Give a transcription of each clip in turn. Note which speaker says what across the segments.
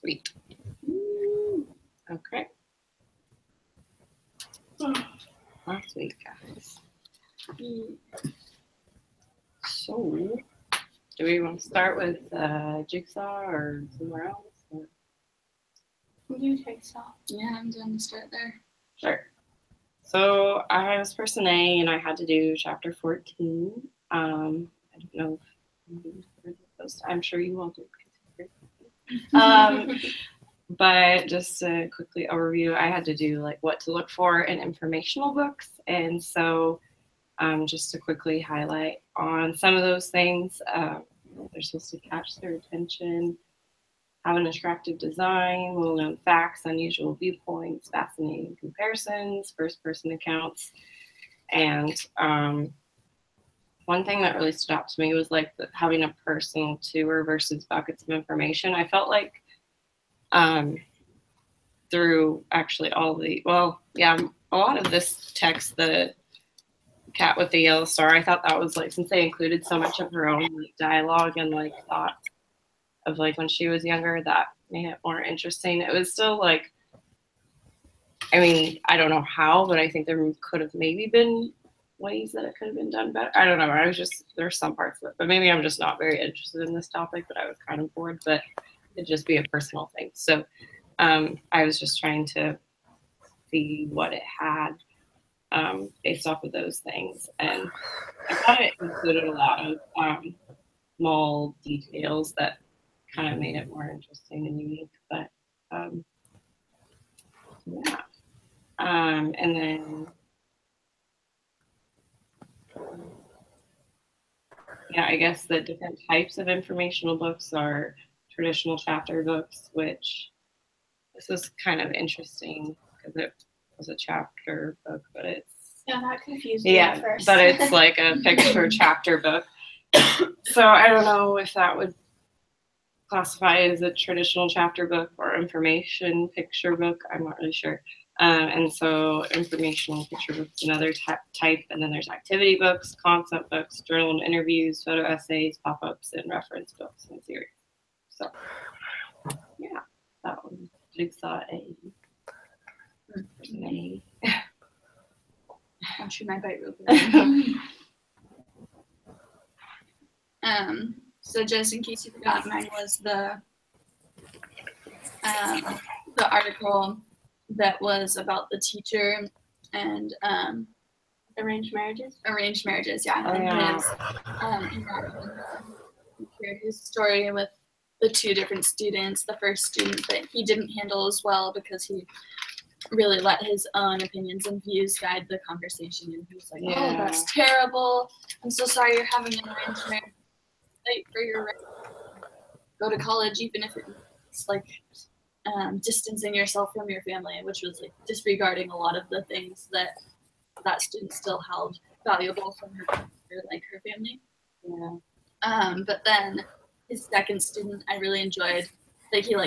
Speaker 1: Sweet. Okay. Last week, guys. So, do we want to start with Jigsaw or somewhere else? Or?
Speaker 2: You Jigsaw. Yeah, I'm going to start there.
Speaker 1: Sure. So I was person A, and I had to do chapter 14. I don't know if you heard those. I'm sure you will do. But just to quickly overview, I had to do like what to look for in informational books, and so just to quickly highlight on some of those things, they're supposed to catch their attention, have an attractive design, well-known facts, unusual viewpoints, fascinating comparisons, first-person accounts, and one thing that really stood out to me was like having a personal tour versus buckets of information. I felt like through actually all the, well, yeah, a lot of this text, the cat with the yellow star, I thought that was like, since they included so much of her own like dialogue and like thought of like when she was younger, that made it more interesting. It was still like, I mean, I don't know how, but I think there could have maybe been ways that it could have been done better. I don't know. I was just, there's some parts of it, but maybe I'm just not very interested in this topic, but I was kind of bored, but it'd just be a personal thing. So I was just trying to see what it had based off of those things. And I thought it included a lot of small details that kind of made it more interesting and unique. But yeah. And then, yeah, I guess the different types of informational books are traditional chapter books, which this was kind of interesting because it was a chapter book, but it's
Speaker 2: that confused me at first.
Speaker 1: But it's like a picture chapter book. So I don't know if that would classify as a traditional chapter book or information picture book. I'm not really sure. And so informational picture books, another type, and then there's activity books, concept books, journal and interviews, photo essays, pop-ups, and reference books and series. So yeah, that was Jigsaw A. Person A.
Speaker 2: I'll chew my bite real quick. So just in case you forgot, mine was the article that was about the teacher and
Speaker 3: arranged marriages.
Speaker 2: Arranged marriages, yeah. And his he shared his story with the two different students. The first student that he didn't handle as well because he really let his own opinions and views guide the conversation, and he was like, "Oh, that's terrible. I'm so sorry you're having an arranged marriage. Fight for your right. Go to college, even if it's like distancing yourself from your family," which was like disregarding a lot of the things that student still held valuable from her family.
Speaker 1: Yeah.
Speaker 2: But then his second student, I really enjoyed. Like he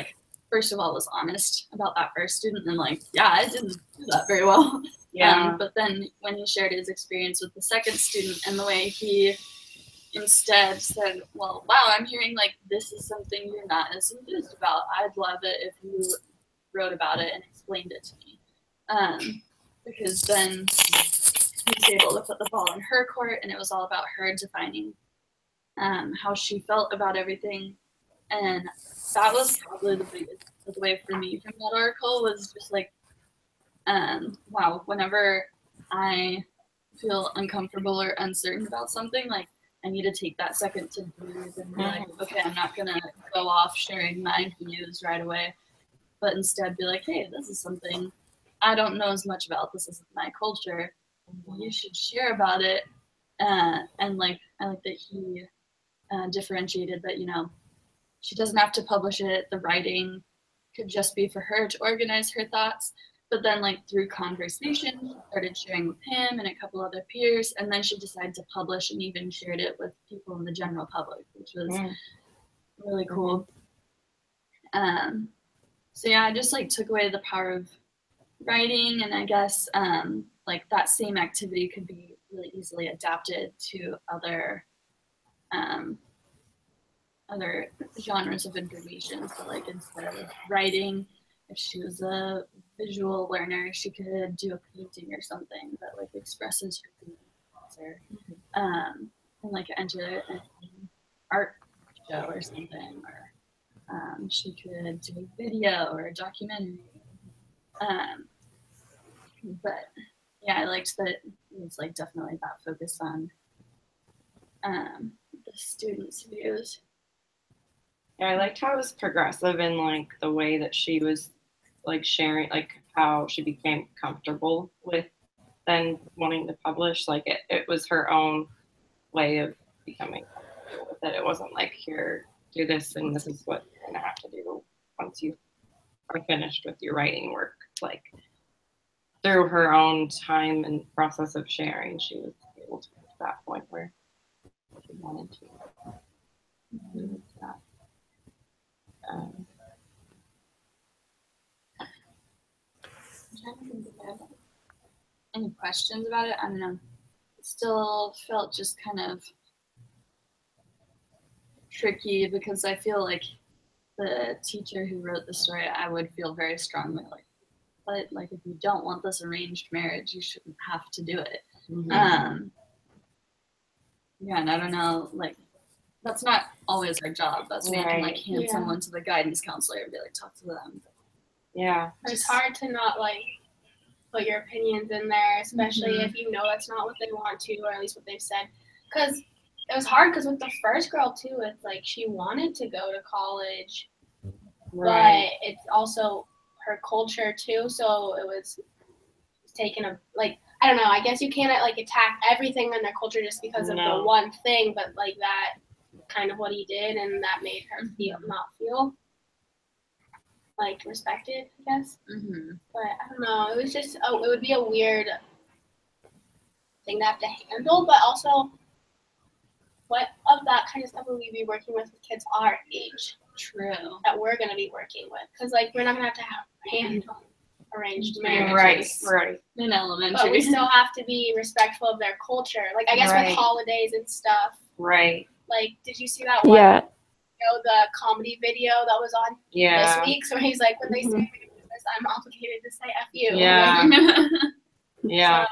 Speaker 2: first of all was honest about that first student and yeah, I didn't do that very well.
Speaker 1: Yeah.
Speaker 2: But then when he shared his experience with the second student and the way he instead said, "Well, wow, I'm hearing this is something you're not as enthused about. I'd love it if you wrote about it and explained it to me." Because then he was able to put the ball in her court, and it was all about her defining how she felt about everything. And that was probably the biggest takeaway for me from that article was just wow, whenever I feel uncomfortable or uncertain about something, I need to take that second to breathe and be okay, I'm not going to go off sharing my views right away, but instead be hey, this is something I don't know as much about. This is my culture. You should share about it. And I like that he differentiated that, she doesn't have to publish it. The writing could just be for her to organize her thoughts. But then through conversation, she started sharing with him and a couple other peers. And then she decided to publish and even shared it with people in the general public, which was really cool. So yeah, I just took away the power of writing. And I guess that same activity could be really easily adapted to other other genres of information. So like instead of writing, if she was a visual learner, she could do a painting or something that like expresses her feelings, or and like enter an art show or something, or she could do a video or a documentary. But yeah, I liked that it's like definitely that focus on the students' views.
Speaker 1: Yeah, I liked how it was progressive in like the way that she was like sharing, like how she became comfortable with then wanting to publish. Like it was her own way of becoming comfortable with it. It wasn't like, here, do this and this is what you're gonna have to do once you are finished with your writing work. Like through her own time and process of sharing, she was able to get to that point where she wanted to. That.
Speaker 2: Any questions about it? I don't know. It still felt just kind of tricky because I feel like the teacher who wrote the story, I would feel very strongly like, but like if you don't want this arranged marriage, you shouldn't have to do it. Yeah, and I don't know, like that's not always our job. That's where you can like hand someone to the guidance counselor and be like, talk to them.
Speaker 1: Yeah.
Speaker 3: It's hard to not like put your opinions in there, especially if you know that's not what they want to, or at least what they've said. Because it was hard because with the first girl too, it's like she wanted to go to college, but it's also her culture too. So it was taken a like, I don't know. I guess you can't like attack everything in their culture just because of the one thing, but like that kind of what he did, and that made her not feel like respected, I guess. But I don't know. It was just it would be a weird thing to have to handle, but also, what of that kind of stuff would we be working with kids our age?
Speaker 2: True.
Speaker 3: That we're going to be working with, because like we're not going to have handle arranged marriages.
Speaker 1: Right.
Speaker 2: In elementary.
Speaker 3: But we still have to be respectful of their culture. Like I guess with holidays and stuff.
Speaker 1: Right.
Speaker 3: Like, did you see that one?
Speaker 4: Yeah.
Speaker 3: The comedy video that was on this week? So he's like, when they say Merry Christmas, I'm obligated to say F you.
Speaker 1: Yeah. Yeah.
Speaker 3: So,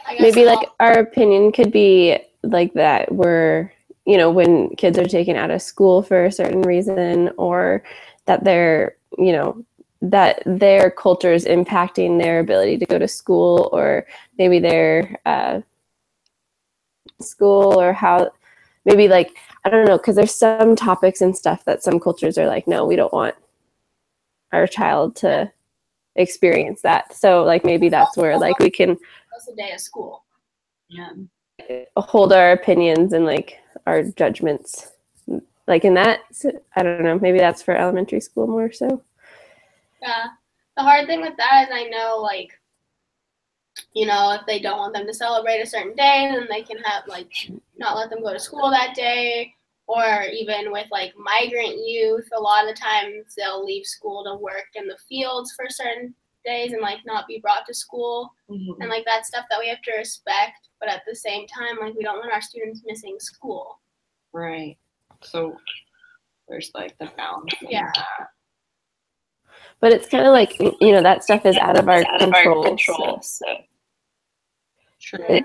Speaker 3: I guess
Speaker 4: maybe like our opinion could be like that we're, you know, when kids are taken out of school for a certain reason, or that they're, you know, that their culture is impacting their ability to go to school, or maybe their school, or how maybe like, I don't know, because there's some topics and stuff that some cultures are like, no, we don't want our child to experience that. So like maybe that's where like we can
Speaker 3: a day of school.
Speaker 2: Yeah.
Speaker 4: Hold our opinions and like our judgments like in that. I don't know, maybe that's for elementary school more so.
Speaker 3: Yeah. The hard thing with that is I know, like, you know, if they don't want them to celebrate a certain day, then they can have like not let them go to school that day. Or even with like migrant youth, a lot of the times they'll leave school to work in the fields for certain days and like not be brought to school. And like that's stuff that we have to respect, but at the same time, like we don't want our students missing school.
Speaker 1: Right. So there's like the balance.
Speaker 3: Yeah.
Speaker 4: But it's kind of like, you know, that stuff is out of our control. So.
Speaker 1: True.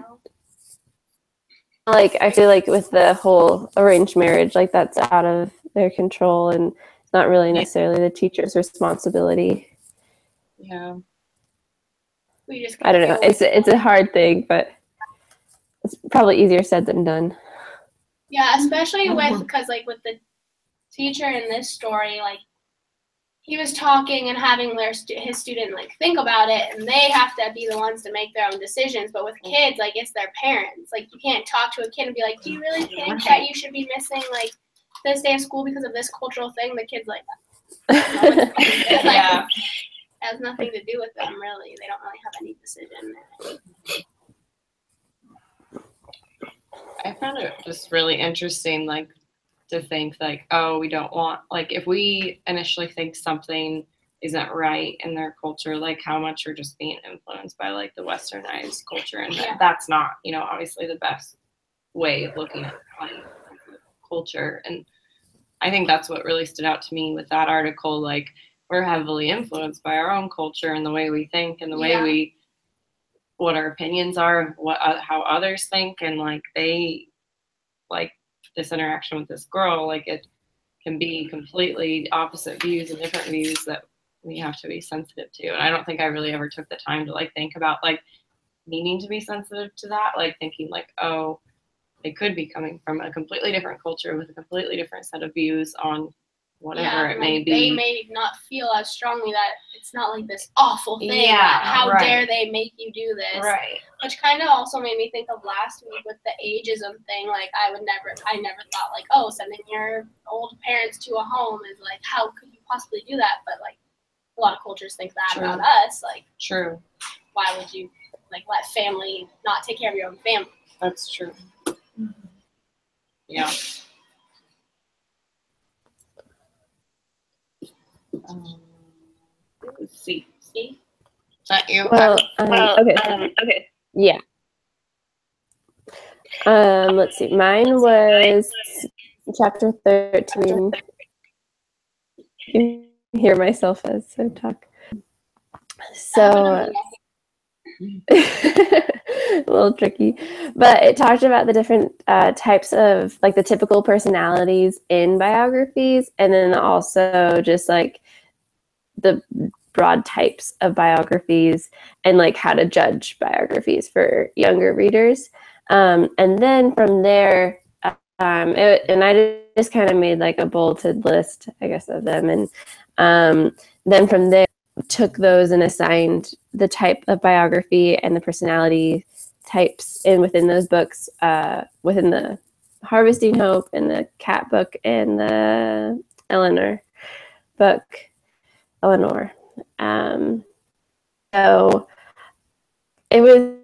Speaker 4: Like I feel like with the whole arranged marriage, like that's out of their control, and it's not really necessarily the teacher's responsibility.
Speaker 1: Yeah.
Speaker 3: We just
Speaker 4: I don't know. It's a hard thing, but it's probably easier said than done.
Speaker 3: Yeah, especially with because like with the teacher in this story, like he was talking and having his student like think about it, and they have to be the ones to make their own decisions. But with kids, like it's their parents. Like you can't talk to a kid and be like, "Do you really think that you should be missing like this day of school because of this cultural thing?" The kid's like, no,
Speaker 1: Yeah.
Speaker 3: it has nothing to do with them really. They don't really have any decision.
Speaker 1: I found it just really interesting, like, to think, like, oh, we don't want, like, if we initially think something isn't right in their culture, like, how much we're just being influenced by, like, the westernized culture. And that's not, you know, obviously the best way of looking at like, culture. And I think that's what really stood out to me with that article. Like, we're heavily influenced by our own culture and the way we think and the way we, what our opinions are, what how others think, and like they, like this interaction with this girl, like it can be completely opposite views and different views that we have to be sensitive to. And I don't think I really ever took the time to like think about like needing to be sensitive to that, like thinking like, oh, they could be coming from a completely different culture with a completely different set of views on whatever it may be.
Speaker 3: They may not feel as strongly that it's not like this awful thing.
Speaker 1: Yeah,
Speaker 3: how dare they make you do this?
Speaker 1: Right.
Speaker 3: Which kind of also made me think of last week with the ageism thing. Like I never thought like, oh, sending your old parents to a home is like, how could you possibly do that? But like a lot of cultures think that about us. Like,
Speaker 1: true.
Speaker 3: Why would you like let family not take care of your own family?
Speaker 1: That's true. Yeah. Let's see. Is that you?
Speaker 4: Well, okay. Yeah. Let's see. Mine was chapter 13. You can hear myself as I talk. So a little tricky, but it talked about the different types of like the typical personalities in biographies, and then also just like the broad types of biographies and like how to judge biographies for younger readers. And then from there, and I just kind of made like a bulleted list, I guess, of them. And then from there, took those and assigned the type of biography and the personality types within those books, within the Harvesting Hope and the Cat book and the Eleanor book. So it was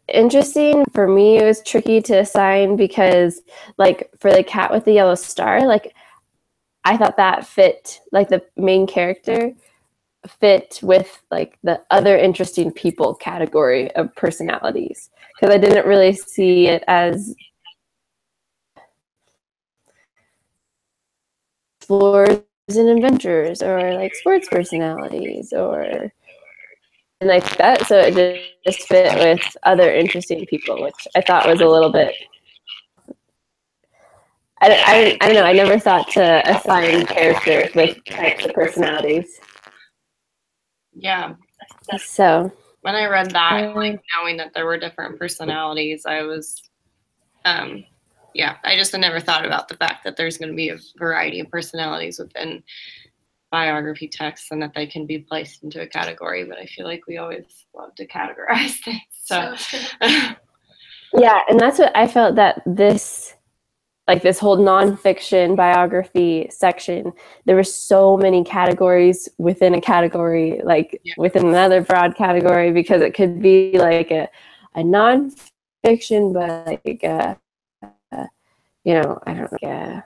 Speaker 4: interesting for me. It was tricky to assign because, like, for the Cat with the Yellow Star, like, I thought that fit, like, the main character fit with, like, the other interesting people category of personalities, because I didn't really see it as explorers and adventurers or like sports personalities or and like that. So it just fit with other interesting people, which I thought was a little bit. I don't know. I never thought to assign characters with types of personalities.
Speaker 1: Yeah.
Speaker 4: So
Speaker 1: when I read that, like knowing that there were different personalities, I was, yeah, I just had never thought about the fact that there's going to be a variety of personalities within biography texts and that they can be placed into a category. But I feel like we always love to categorize things. So
Speaker 4: yeah, and that's what I felt that this, like this whole nonfiction biography section, there were so many categories within a category, like within another broad category, because it could be like a nonfiction, but like you know, I don't know, like a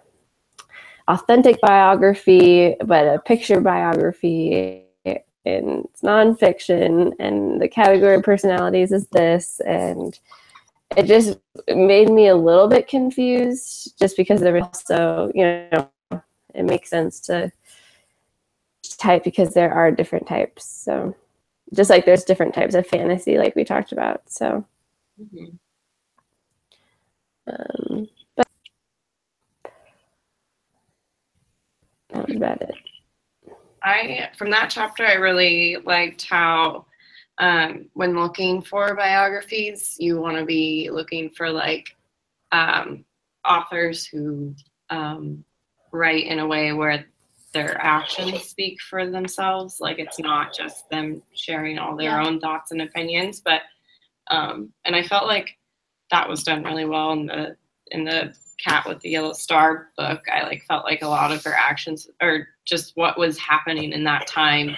Speaker 4: authentic biography, but a picture biography, and it's nonfiction, and the category of personalities is this, and it just made me a little bit confused, just because there was also, you know, it makes sense to type because there are different types. So just like there's different types of fantasy, like we talked about. So, but that was about it.
Speaker 1: From that chapter, I really liked how when looking for biographies, you want to be looking for like authors who write in a way where their actions speak for themselves. Like it's not just them sharing all their own thoughts and opinions, but and I felt like that was done really well in the Cat with the Yellow Star book. I like felt like a lot of her actions, or just what was happening in that time,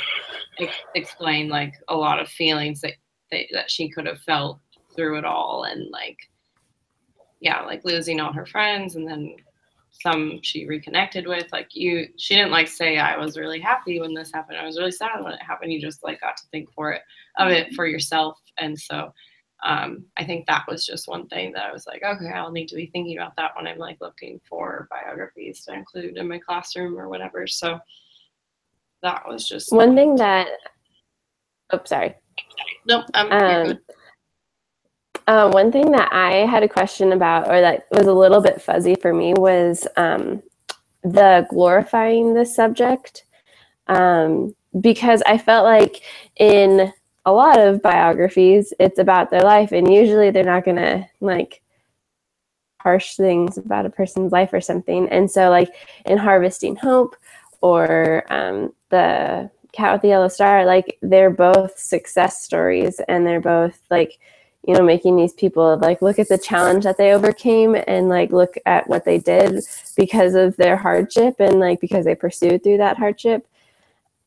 Speaker 1: explained like a lot of feelings that she could have felt through it all, and like like losing all her friends, and then some she reconnected with. Like she didn't like say, I was really happy when this happened, I was really sad when it happened. You just like got to think of it for yourself. And so I think that was just one thing that I was like, okay, I'll need to be thinking about that when I'm like looking for biographies to include in my classroom or whatever. So that was just
Speaker 4: one thing that, oh, sorry.
Speaker 1: Nope, you're good.
Speaker 4: One thing that I had a question about, or that was a little bit fuzzy for me, was the glorifying the subject. Because I felt like in a lot of biographies, it's about their life, and usually they're not going to like harsh things about a person's life or something. And so like in Harvesting Hope or the Cat with the Yellow Star, like they're both success stories, and they're both like, you know, making these people like look at the challenge that they overcame and like look at what they did because of their hardship and like because they pursued through that hardship.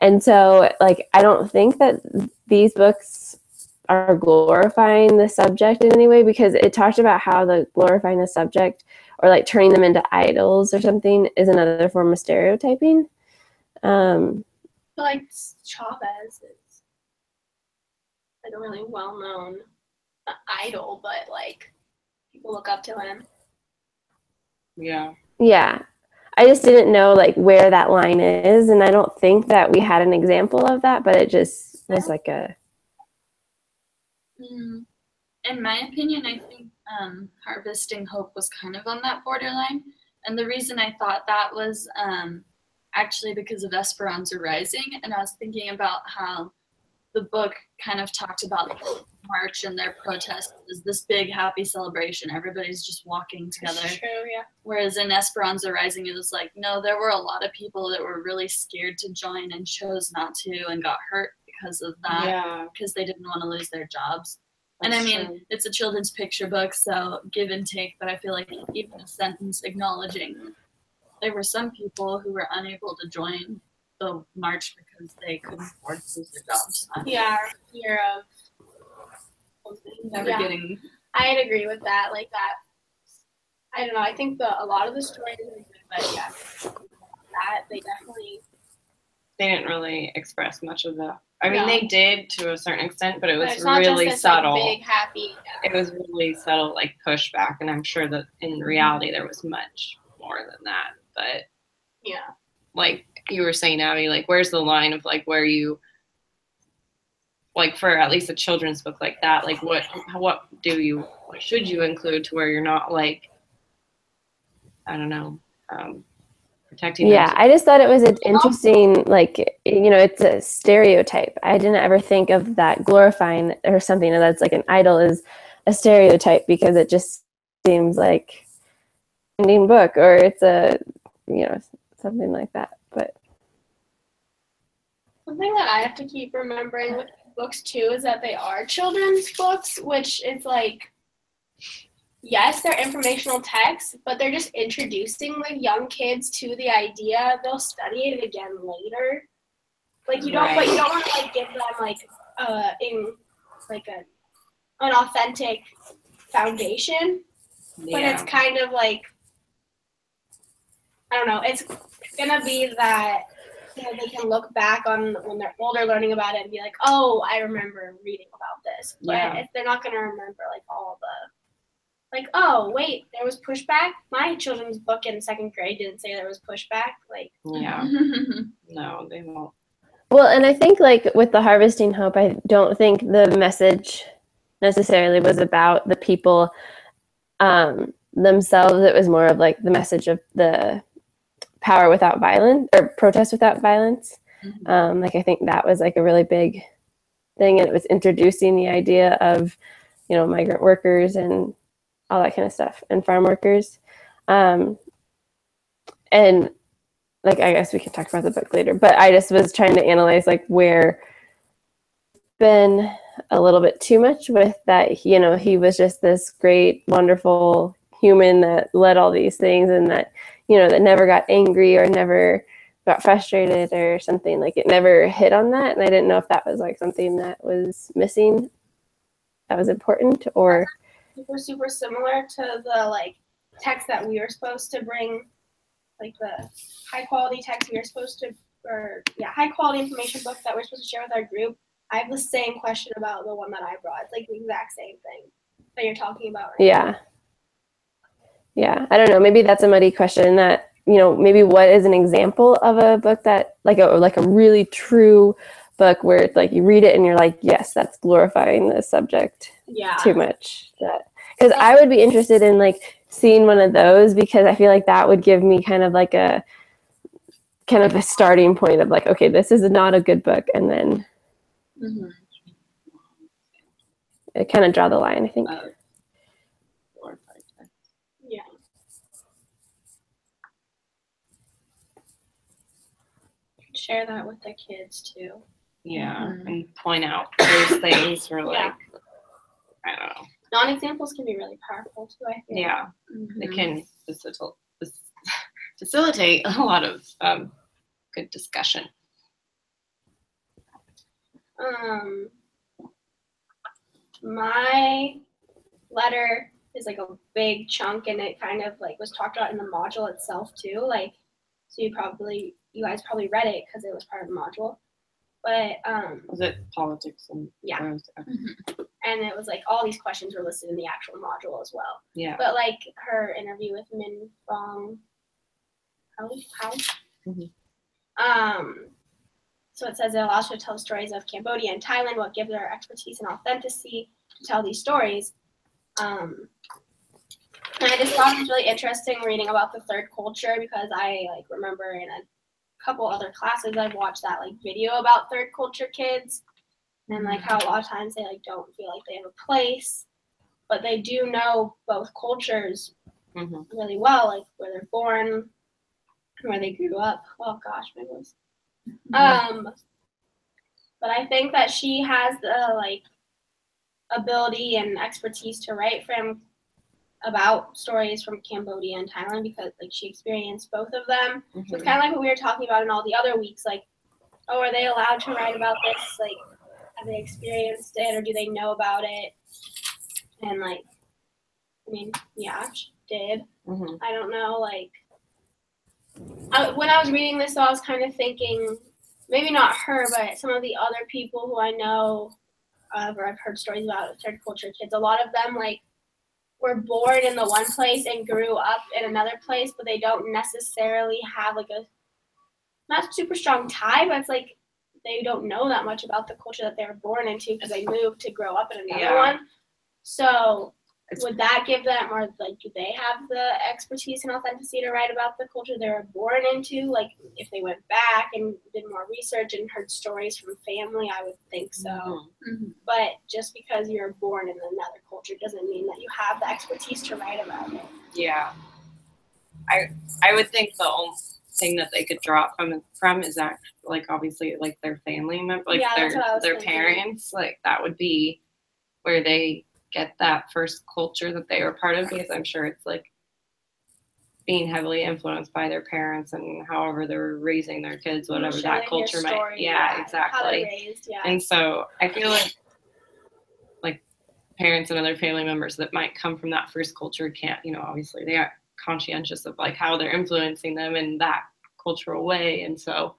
Speaker 4: And so like I don't think that these books are glorifying the subject in any way, because it talked about how the glorifying the subject or like turning them into idols or something is another form of stereotyping.
Speaker 3: Like Chavez is like a really well-known idol, but like people look up to him.
Speaker 1: Yeah.
Speaker 4: Yeah. I just didn't know like where that line is, and I don't think that we had an example of that, but it just was like a.
Speaker 2: In my opinion, I think Harvesting Hope was kind of on that borderline, and the reason I thought that was actually because of Esperanza Rising, and I was thinking about how the book kind of talked about the march and their protest as this big happy celebration. Everybody's just walking together.
Speaker 3: That's true, yeah.
Speaker 2: Whereas in Esperanza Rising, it was like, no, there were a lot of people that were really scared to join and chose not to and got hurt because of that, because they didn't want to lose their jobs. And I mean,
Speaker 1: true.
Speaker 2: It's a children's picture book, so give and take, but I feel like even a sentence acknowledging there were some people who were unable to join the march because they couldn't afford to lose their jobs.
Speaker 3: Yeah, fear of something.
Speaker 2: Never getting.
Speaker 3: I'd agree with that. Like that. I don't know. I think a lot of the stories are good, but yeah, that they definitely.
Speaker 1: They didn't really express much of that. I mean,
Speaker 3: No.
Speaker 1: they did to a certain extent, but it was
Speaker 3: But it's not
Speaker 1: really
Speaker 3: just this,
Speaker 1: subtle.
Speaker 3: Like, big happy.
Speaker 1: It was really subtle, like pushback, and I'm sure that in reality there was much more than that. But
Speaker 3: yeah,
Speaker 1: like you were saying, Abby, like where's the line of like where you, like for at least a children's book like that, like what should you include to where you're not like, I don't know, protecting.
Speaker 4: Yeah, I just thought it was an interesting, like, you know, it's a stereotype. I didn't ever think of that glorifying or something that's like an idol is a stereotype, because it just seems like an ending book, or it's a, you know, something like that. But
Speaker 3: something that I have to keep remembering with books too is that they are children's books, which is like, yes, they're informational texts, but they're just introducing like young kids to the idea. They'll study it again later. Like you don't, but you don't want to like give them like in like an authentic foundation.
Speaker 1: Yeah.
Speaker 3: But it's kind of like, I don't know. It's gonna be that, you know, they can look back on when they're older, learning about it, and be like, "Oh, I remember reading about this." But if they're not gonna remember like all the, like, "Oh, wait, there was pushback." My children's book in second grade didn't say there was pushback. Like,
Speaker 1: yeah, no, they won't.
Speaker 4: well, and I think like with the Harvesting Hope, I don't think the message necessarily was about the people themselves. It was more of like the message of the power without violence, or protest without violence. Like I think that was like a really big thing, and it was introducing the idea of, you know, migrant workers and all that kind of stuff, and farm workers. And like, I guess we can talk about the book later, but I just was trying to analyze like where been a little bit too much with that, you know, he was just this great, wonderful human that led all these things, and that, you know, that never got angry or never got frustrated or something. Like it never hit on that, and I didn't know if that was like something that was missing, that was important, or
Speaker 3: super similar to the like text that we were supposed to bring, like the high quality text we were supposed to, or high quality information book that we're supposed to share with our group. I have the same question about the one that I brought. It's like the exact same thing that you're talking about right
Speaker 4: Yeah. Yeah. I don't know. Maybe that's a muddy question that, maybe what is an example of a book that like a really true book where it's like you read it and you're like, yes, that's glorifying the subject too much. Because I would be interested in like seeing one of those, because I feel like that would give me kind of a starting point of like, okay, this is not a good book, and then it kind of draw the line, I think.
Speaker 3: Yeah. Share that with the kids too.
Speaker 1: Yeah, and point out those things for like, I don't know.
Speaker 3: Non-examples can be really powerful too, I think.
Speaker 1: Yeah, it can facilitate a lot of good discussion.
Speaker 3: My letter is like a big chunk, and it kind of like was talked about in the module itself too. Like, so you guys probably read it because it was part of the module. But
Speaker 1: was it politics and
Speaker 3: and it was like all these questions were listed in the actual module as well.
Speaker 1: Yeah.
Speaker 3: But like her interview with Min Fong, so it says it allows her to tell stories of Cambodia and Thailand, what gives her expertise and authenticity to tell these stories. And I just thought it was really interesting reading about the third culture, because I like remember in a couple other classes I've watched that like video about third culture kids, and like how a lot of times they like don't feel like they have a place, but they do know both cultures really well, like where they're born, where they grew up. Oh gosh, my voice. But I think that she has the like ability and expertise to write about stories from Cambodia and Thailand, because like she experienced both of them. So it's kind of like what we were talking about in all the other weeks, like, oh, are they allowed to write about this? Like, have they experienced it, or do they know about it? And like, I mean, yeah, she did. I don't know, like, when I was reading this, though, I was kind of thinking, maybe not her, but some of the other people who I know, or I've heard stories about third culture kids, a lot of them like were born in the one place and grew up in another place, but they don't necessarily have like a not super strong tie, but it's like they don't know that much about the culture that they were born into because they moved to grow up in another one. So would that give them, or like, do they have the expertise and authenticity to write about the culture they were born into? Like, if they went back and did more research and heard stories from family, I would think so. But just because you're born in another culture doesn't mean that you have the expertise to write about it.
Speaker 1: Yeah. I would think the only thing that they could draw from is actually, like, obviously, like, their family member, like, their parents. Like, that would be where they get that first culture that they were part of, because I'm sure it's like being heavily influenced by their parents and however they're raising their kids, whatever that culture might. Yeah, exactly.
Speaker 3: How they're raised,
Speaker 1: And so I feel like parents and other family members that might come from that first culture can't, obviously they aren't conscientious of like how they're influencing them in that cultural way. And so,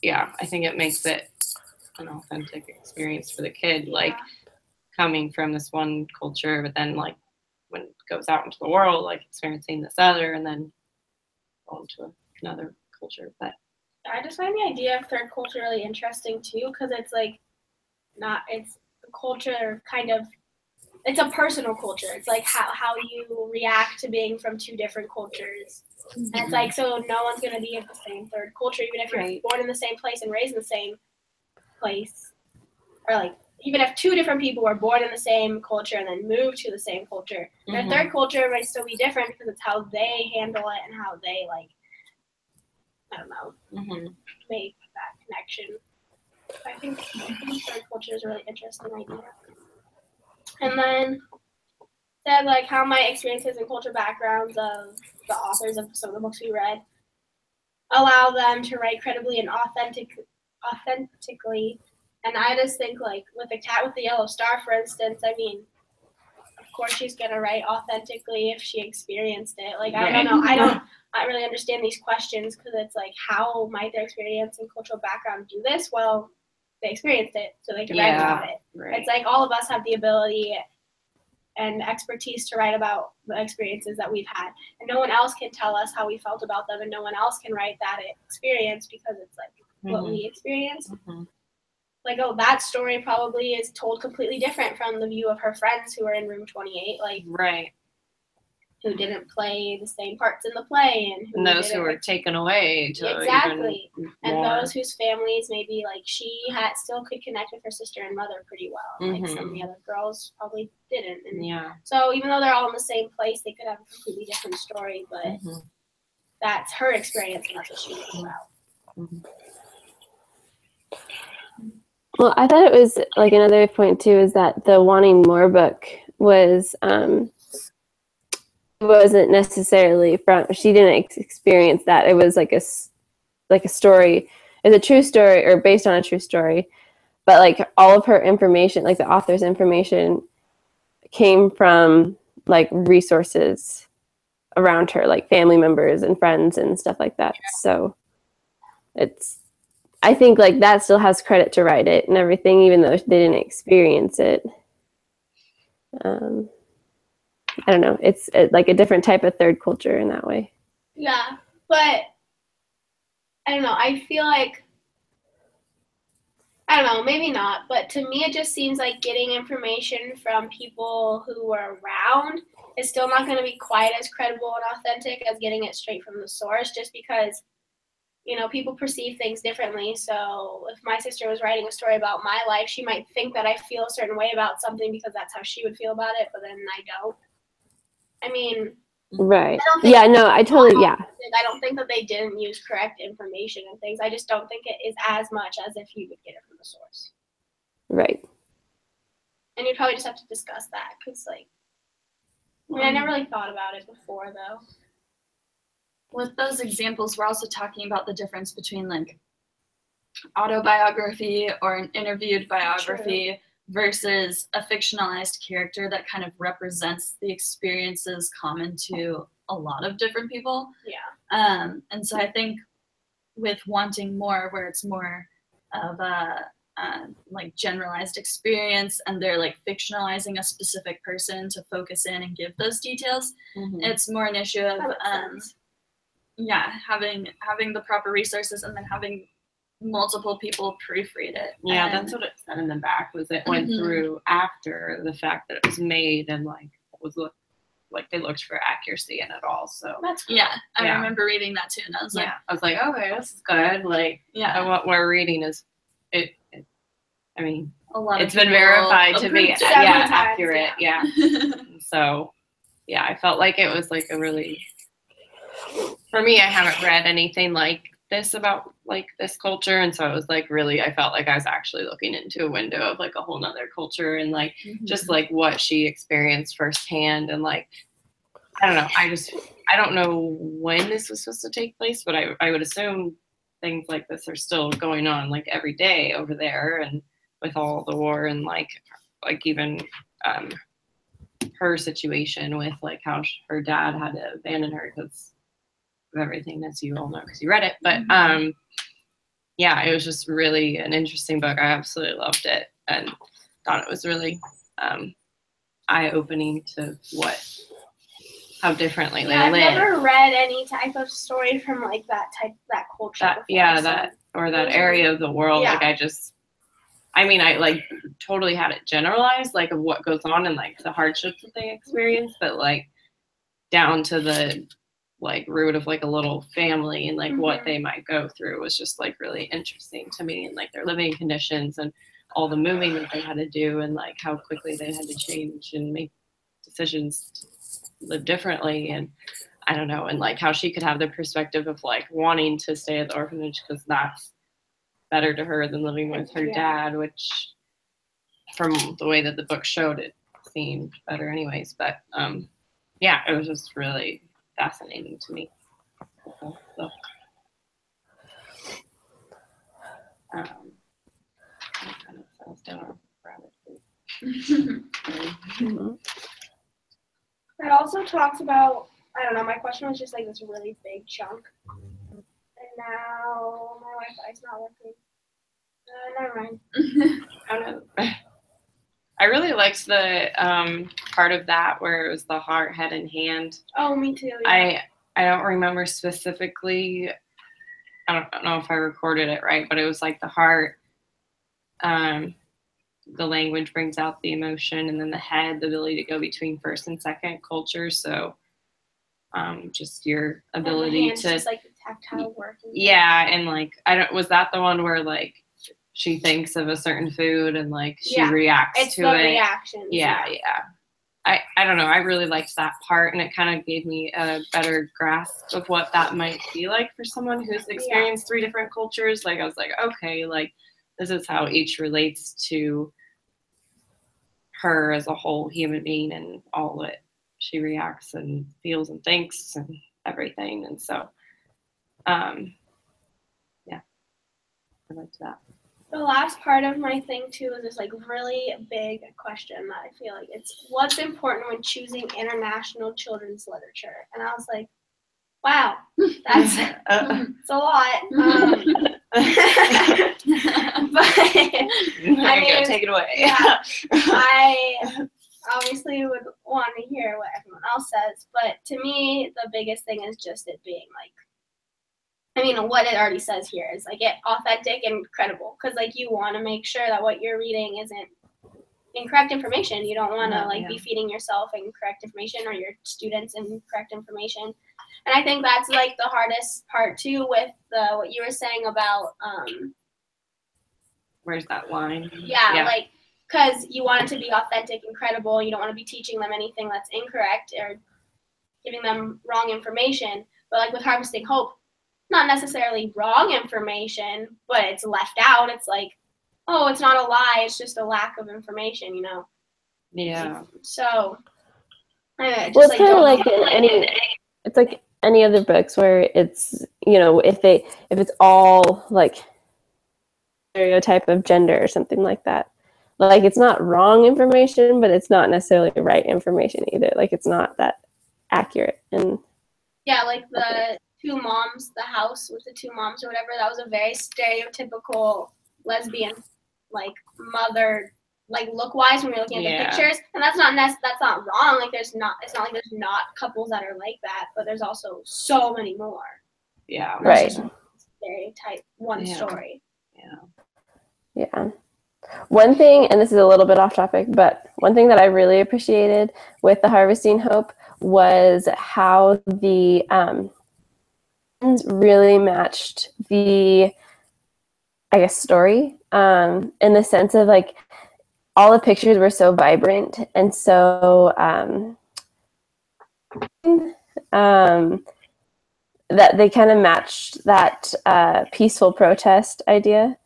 Speaker 1: yeah, I think it makes it an authentic experience for the kid, like coming from this one culture, but then like when it goes out into the world, like experiencing this other, and then going to another culture. But
Speaker 3: I just find the idea of third culture really interesting too, because it's like it's a culture kind of, it's a personal culture. It's like how you react to being from two different cultures. And it's like, so no one's going to be of the same third culture, even if you're born in the same place and raised in the same place. Or like, even if two different people were born in the same culture and then moved to the same culture, their third culture might still be different because it's how they handle it and how they, like, I don't know, make that connection. I think third culture is a really interesting idea. And then said, like, how my experiences and cultural backgrounds of the authors of some of the books we read allow them to write credibly and authentically. And I just think, like, with The Cat with the Yellow Star, for instance, I mean, of course she's going to write authentically if she experienced it. Like, I don't know. I don't really understand these questions, because it's like, how might their experience and cultural background do this? Well, they experienced it, so they could write about it.
Speaker 1: Right.
Speaker 3: It's like all of us have the ability and expertise to write about the experiences that we've had, and no one else can tell us how we felt about them, and no one else can write that experience because it's like what we experienced. Like, oh, that story probably is told completely different from the view of her friends who are in room 28, like
Speaker 1: Right.
Speaker 3: who didn't play the same parts in the play,
Speaker 1: and those who were taken away to
Speaker 3: exactly,
Speaker 1: even
Speaker 3: and
Speaker 1: more.
Speaker 3: those whose families maybe like she had still could connect with her sister and mother pretty well. Like some of the other girls probably didn't. And so even though they're all in the same place, they could have a completely different story, but that's her experience and that's what she was about.
Speaker 4: Well, I thought it was like another point too is that the Wanting More book was wasn't necessarily from, she didn't experience that. It was like a story. It's a true story or based on a true story, but like all of her information, like the author's information, came from like resources around her, like family members and friends and stuff like that. So it's, I think like that still has credit to write it and everything, even though they didn't experience it. I don't know. It's like a different type of third culture in that way.
Speaker 3: Yeah, but I don't know. I feel like, I don't know, maybe not, but to me it just seems like getting information from people who were around is still not going to be quite as credible and authentic as getting it straight from the source, just because, you know, people perceive things differently. So if my sister was writing a story about my life, she might think that I feel a certain way about something because that's how she would feel about it, but then I don't. I mean,
Speaker 4: right. Yeah, no, I totally, yeah.
Speaker 3: I don't think that they didn't use correct information and things. I just don't think it is as much as if you would get it from the source.
Speaker 4: Right.
Speaker 3: And you'd probably just have to discuss that because, like, I mean, I never really thought about it before, though.
Speaker 2: With those examples, we're also talking about the difference between, like, autobiography or an interviewed biography versus a fictionalized character that kind of represents the experiences common to a lot of different people.
Speaker 3: Yeah.
Speaker 2: And so I think with Wanting More, where it's more of a like generalized experience and they're like fictionalizing a specific person to focus in and give those details, it's more an issue of having the proper resources and then having multiple people proofread it.
Speaker 1: Yeah, that's what it said in the back, was it went through after the fact that it was made and like it was like they looked for accuracy in it all. So
Speaker 2: I remember reading that too, and I was
Speaker 1: like, okay, this is good. Like, what we're reading is it I mean,
Speaker 2: a lot of
Speaker 1: it's been verified to be accurate. Yeah. So I felt like it was like a really, for me, I haven't read anything like this about like this culture, and so it was like really, I felt like I was actually looking into a window of like a whole nother culture and like just like what she experienced firsthand. And like, I don't know, I don't know when this was supposed to take place, but I would assume things like this are still going on like every day over there, and with all the war and like even her situation with like how her dad had to abandon her because of everything, as you all know because you read it. But it was just really an interesting book. I absolutely loved it and thought it was really eye-opening to how differently they live.
Speaker 3: I've never read any type of story from like that culture.
Speaker 1: That area of the world. Like I like totally had it generalized, like of what goes on and like the hardships that they experience, but like down to the like root of like a little family and like what they might go through was just like really interesting to me, and like their living conditions and all the moving that they had to do and like how quickly they had to change and make decisions to live differently. And I don't know, and like how she could have the perspective of like wanting to stay at the orphanage because that's better to her than living with her dad, which from the way that the book showed it seemed better anyways. But it was just really fascinating to me. So,
Speaker 3: It also talks about, I don't know, my question was just like this really big chunk. And now my Wi-Fi is not working. Never mind.
Speaker 1: I don't know. I really liked the part of that where it was the heart, head, and hand.
Speaker 3: Oh, me too. Yeah.
Speaker 1: I don't remember specifically. I don't know if I recorded it right, but it was like the heart. The language brings out the emotion, and then the head, the ability to go between first and second culture. So, just your ability to
Speaker 3: just like the tactile work.
Speaker 1: Yeah, and like was that the one where like she thinks of a certain food and like she reacts
Speaker 3: it's
Speaker 1: to
Speaker 3: the
Speaker 1: it?
Speaker 3: Reactions.
Speaker 1: Yeah. I don't know. I really liked that part, and it kind of gave me a better grasp of what that might be like for someone who's experienced 3 different cultures. Like I was like, okay, like this is how each relates to her as a whole human being and all that she reacts and feels and thinks and everything. And so, yeah, I liked that.
Speaker 3: The last part of my thing too is this like really big question that I feel like it's what's important when choosing international children's literature. And I was like, wow, that's it's a lot. But I mean,
Speaker 1: take it away.
Speaker 3: Yeah, I obviously would want to hear what everyone else says, but to me, the biggest thing is just it being like, I mean, what it already says here is like it authentic and credible, because like you want to make sure that what you're reading isn't incorrect information. You don't want to be feeding yourself incorrect information or your students incorrect information. And I think that's like the hardest part too with what you were saying about
Speaker 1: where's that line?
Speaker 3: Yeah, like because you want it to be authentic and credible. You don't want to be teaching them anything that's incorrect or giving them wrong information. But like with Harvesting Hope, not necessarily wrong information, but it's left out. It's like, oh, it's not a lie. It's just a lack of information, you know?
Speaker 1: Yeah.
Speaker 3: So,
Speaker 4: well, it's kind of like it's like any other books where it's, you know, if it's all like stereotype of gender or something like that. Like it's not wrong information, but it's not necessarily right information either. Like it's not that accurate. And
Speaker 3: yeah, like the 2 moms, the house with the 2 moms or whatever, that was a very stereotypical lesbian like mother, like look wise when you're looking at the pictures. And that's not wrong. Like it's not like there's not couples that are like that, but there's also so many more.
Speaker 1: Yeah.
Speaker 4: Right.
Speaker 3: Stereotype one story.
Speaker 4: Yeah. One thing, and this is a little bit off topic, but one thing that I really appreciated with the Harvesting Hope was how the really matched the, I guess, story in the sense of like all the pictures were so vibrant and so that they kind of matched that peaceful protest idea.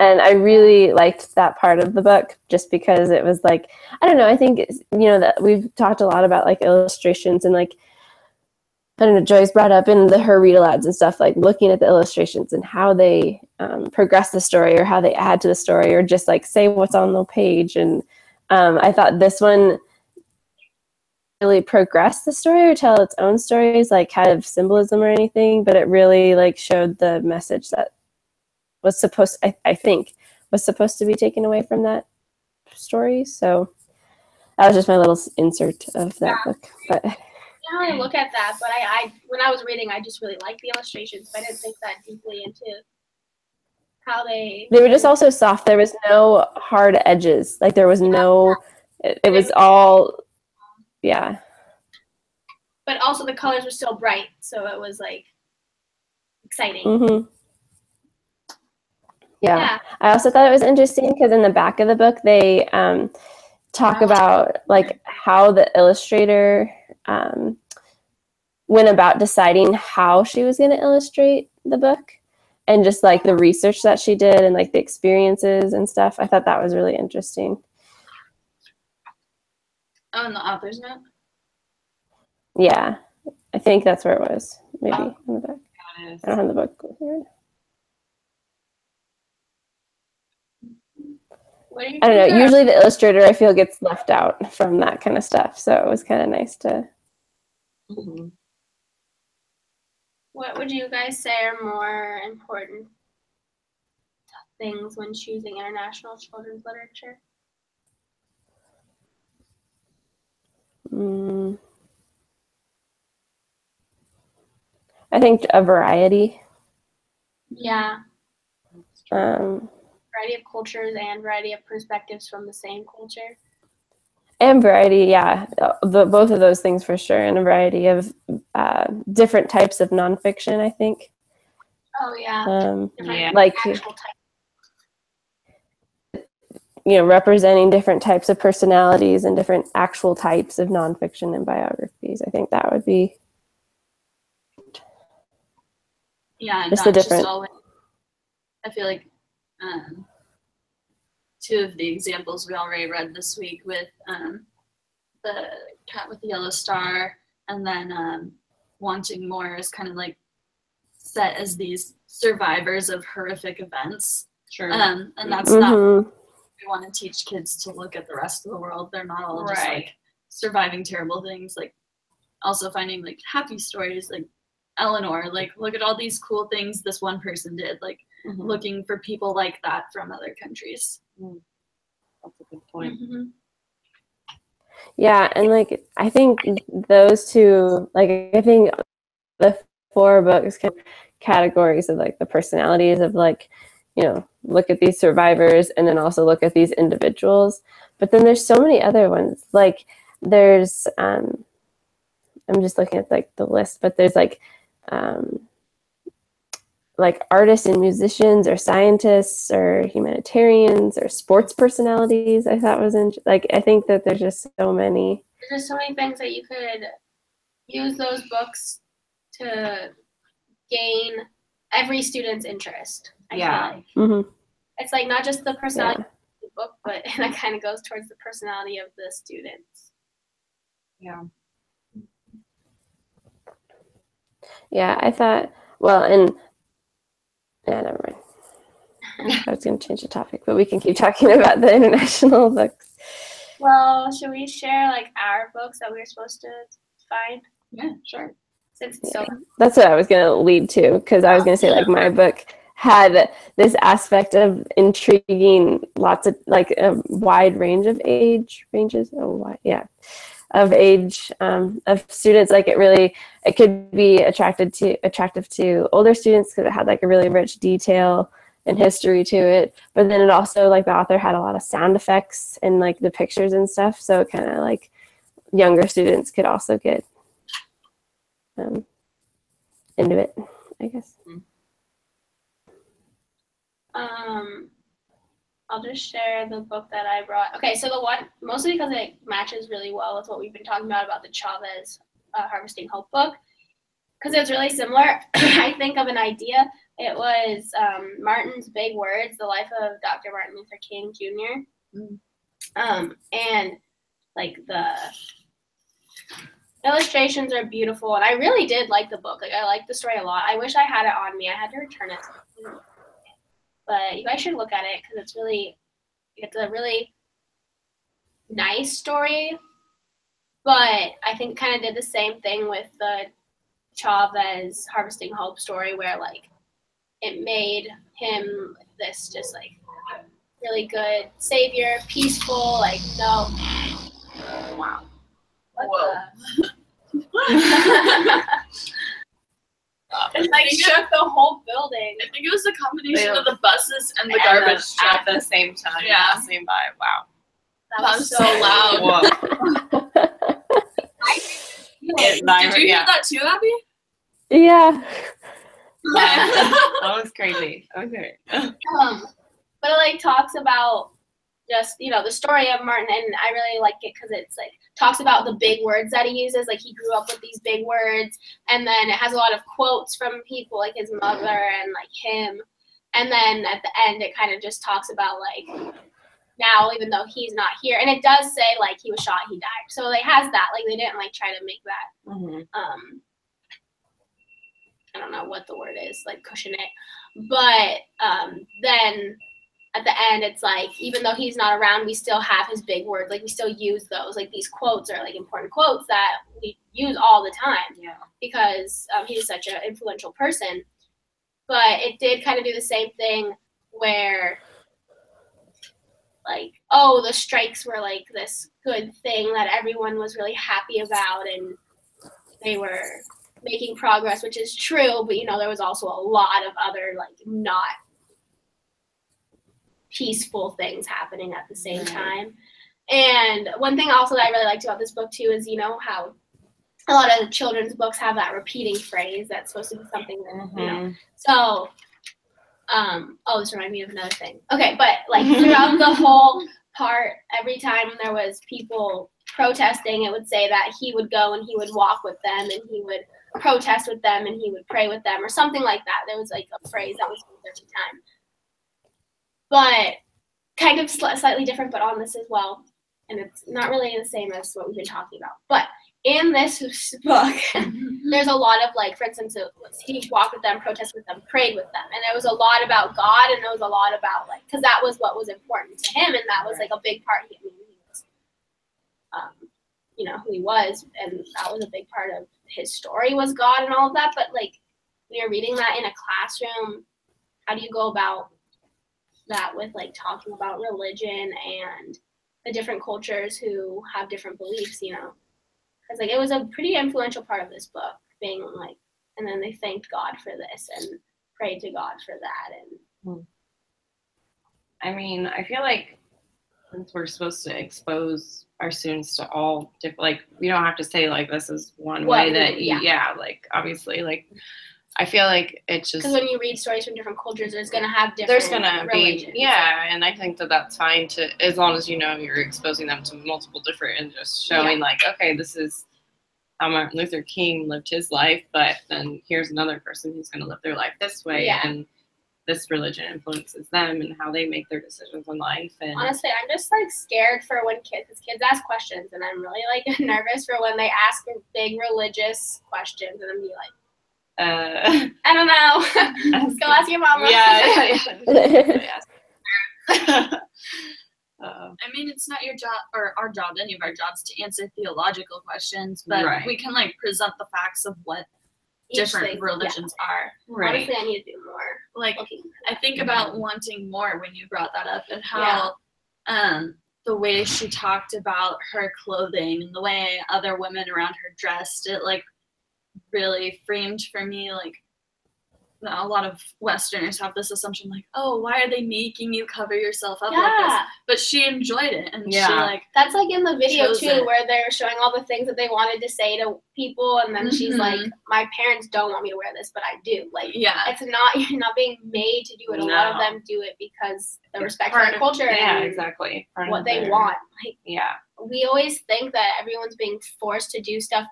Speaker 4: And I really liked that part of the book just because it was like, I don't know, I think, you know, that we've talked a lot about like illustrations and like, I don't know, Joyce brought up in her read alouds and stuff, like looking at the illustrations and how they progress the story or how they add to the story or just like say what's on the page. And I thought this one really progressed the story or tell its own stories, like kind of symbolism or anything, but it really like showed the message that was supposed, I think, was supposed to be taken away from that story. So that was just my little insert of that book. But
Speaker 3: I didn't really look at that, but I when I was reading, I just really liked the illustrations, but I didn't think that deeply into how they
Speaker 4: were just also soft. There was no hard edges. Like there was no, it was all, yeah.
Speaker 3: But also the colors were still bright, so it was like exciting.
Speaker 4: Mm-hmm. Yeah. I also thought it was interesting because in the back of the book, they talk about like how the illustrator went about deciding how she was going to illustrate the book and just like the research that she did and like the experiences and stuff. I thought that was really interesting.
Speaker 2: Oh, and the author's note?
Speaker 4: Yeah. I think that's where it was. Maybe in the back. I don't have the book here. I don't know. Usually the illustrator, I feel, gets left out from that kind of stuff. So it was kind of nice to.
Speaker 1: Mm-hmm.
Speaker 3: What would you guys say are more important things when choosing international children's literature?
Speaker 4: I think a variety.
Speaker 3: Yeah,
Speaker 4: Um,
Speaker 3: variety of cultures and variety of perspectives from the same culture.
Speaker 4: and variety, yeah, both of those things for sure, and a variety of different types of nonfiction, I think.
Speaker 3: Oh yeah, different
Speaker 4: like
Speaker 3: actual types.
Speaker 4: Representing different types of personalities and different actual types of nonfiction and biographies. I think that would be just the different.
Speaker 2: Just always. I feel like two of the examples we already read this week with the Cat with the Yellow Star, and then Wanting More is kind of like set as these survivors of horrific events.
Speaker 1: Sure.
Speaker 2: And that's not we want to teach kids to look at the rest of the world. They're not all just like surviving terrible things. Like also finding like happy stories, like Eleanor, like look at all these cool things this one person did, like looking for people like that from other countries.
Speaker 1: That's a good point.
Speaker 4: Yeah, and like I think those two, like I think the 4 books categories of like the personalities of like, look at these survivors and then also look at these individuals. But then there's so many other ones. Like there's I'm just looking at like the list, but there's like artists and musicians or scientists or humanitarians or sports personalities. I thought was I think that there's just so many.
Speaker 3: There's so many things that you could use those books to gain every student's interest. I feel like. It's like not just the personality of the book, but that kind of goes towards the personality of the students.
Speaker 1: Yeah.
Speaker 4: Yeah, I thought, well, and yeah, never mind. I was going to change the topic, but we can keep talking about the international books.
Speaker 3: Well, should we share like our books that we were supposed to find?
Speaker 2: Yeah, sure.
Speaker 3: Since it's so.
Speaker 4: That's what I was going to lead to, because I was going to say like my book had this aspect of intriguing lots of like a wide range of age ranges. Of age of students. Like it could be attractive to older students because it had like a really rich detail and history to it. But then it also like the author had a lot of sound effects and like the pictures and stuff. So kind of like younger students could also get into it, I guess.
Speaker 3: I'll just share the book that I brought. Okay, so the one, mostly because it matches really well with what we've been talking about the Chavez Harvesting Hope book, because it's really similar. I think of an idea. It was Martin's Big Words, The Life of Dr. Martin Luther King Jr. And like the illustrations are beautiful, and I really did like the book. Like I liked the story a lot. I wish I had it on me. I had to return it. But you guys should look at it because it's a really nice story. But I think kind of did the same thing with the Chavez Harvesting Hope story where like it made him this just like really good savior, peaceful, like no. Wow. Whoa. It like shook the whole building.
Speaker 2: I think it was a combination of the buses and the garbage truck
Speaker 1: at the same time.
Speaker 2: Yeah.
Speaker 1: Passing by. Wow.
Speaker 2: That was so loud.
Speaker 1: Whoa.
Speaker 2: Did you hear that too, Abby?
Speaker 4: Yeah.
Speaker 1: That was crazy. Okay.
Speaker 3: But it like talks about just the story of Martin, and I really like it because it's like talks about the big words that he uses. Like he grew up with these big words, and then it has a lot of quotes from people like his mother and like him. And then at the end, it kind of just talks about like now, even though he's not here, and it does say like he was shot, he died. So it has that. Like they didn't like try to make that. I don't know what the word is, like cushion it. But then at the end, it's like, even though he's not around, we still have his big words. Like, we still use those. Like, these quotes are, like, important quotes that we use all the time. Yeah. Because he's such an influential person. But it did kind of do the same thing where like, oh, the strikes were like this good thing that everyone was really happy about and they were making progress, which is true, but you know, there was also a lot of other like not peaceful things happening at the same time. And one thing also that I really liked about this book too is, you know, how a lot of the children's books have that repeating phrase that's supposed to be something that, you know. So, this reminded me of another thing. Okay, but like throughout the whole part, every time there was people protesting, it would say that he would go and he would walk with them and he would protest with them and he would pray with them or something like that. There was like a phrase that was used every time. But kind of slightly different, but on this as well. And it's not really the same as what we've been talking about. But in this book, there's a lot of like, for instance, he walked with them, protested with them, prayed with them. And there was a lot about God and there was a lot about like, because that was what was important to him. And that was like a big part. He was, you know, who he was. And that was a big part of his story was God and all of that. But like, when you're reading that in a classroom, how do you go about that with like talking about religion and the different cultures who have different beliefs, you know? Because like it was a pretty influential part of this book, being like, and then they thanked God for this and prayed to God for that. And
Speaker 1: I mean, I feel like since we're supposed to expose our students to all different, like we don't have to say like this is one way that like obviously like I feel like it's just
Speaker 3: because when you read stories from different cultures, there's gonna have different.
Speaker 1: There's gonna religions. Be and I think that that's fine to as long as you know you're exposing them to multiple different and just showing like okay, this is how Martin Luther King lived his life, but then here's another person who's gonna live their life this way, and this religion influences them and how they make their decisions in life. And
Speaker 3: honestly, I'm just like scared for when kids ask questions, and I'm really like nervous for when they ask big religious questions, and I'm be like. I don't know. Go ask your mama.
Speaker 2: I mean, it's not your job or our job, any of our jobs, to answer theological questions, but we can like present the facts of what different religions are.
Speaker 3: Honestly, I need to do more.
Speaker 2: Like, I think about wanting more when you brought that up, and how the way she talked about her clothing and the way other women around her dressed, it like really framed for me like a lot of Westerners have this assumption like, oh, why are they making you cover yourself up like this? But she enjoyed it, and she like
Speaker 3: that's like in the video too where they're showing all the things that they wanted to say to people, and then she's like, my parents don't want me to wear this, but I do. Like it's not, you're not being made to do it. A lot of them do it because the respect for our culture and
Speaker 1: exactly
Speaker 3: what they want. Like we always think that everyone's being forced to do stuff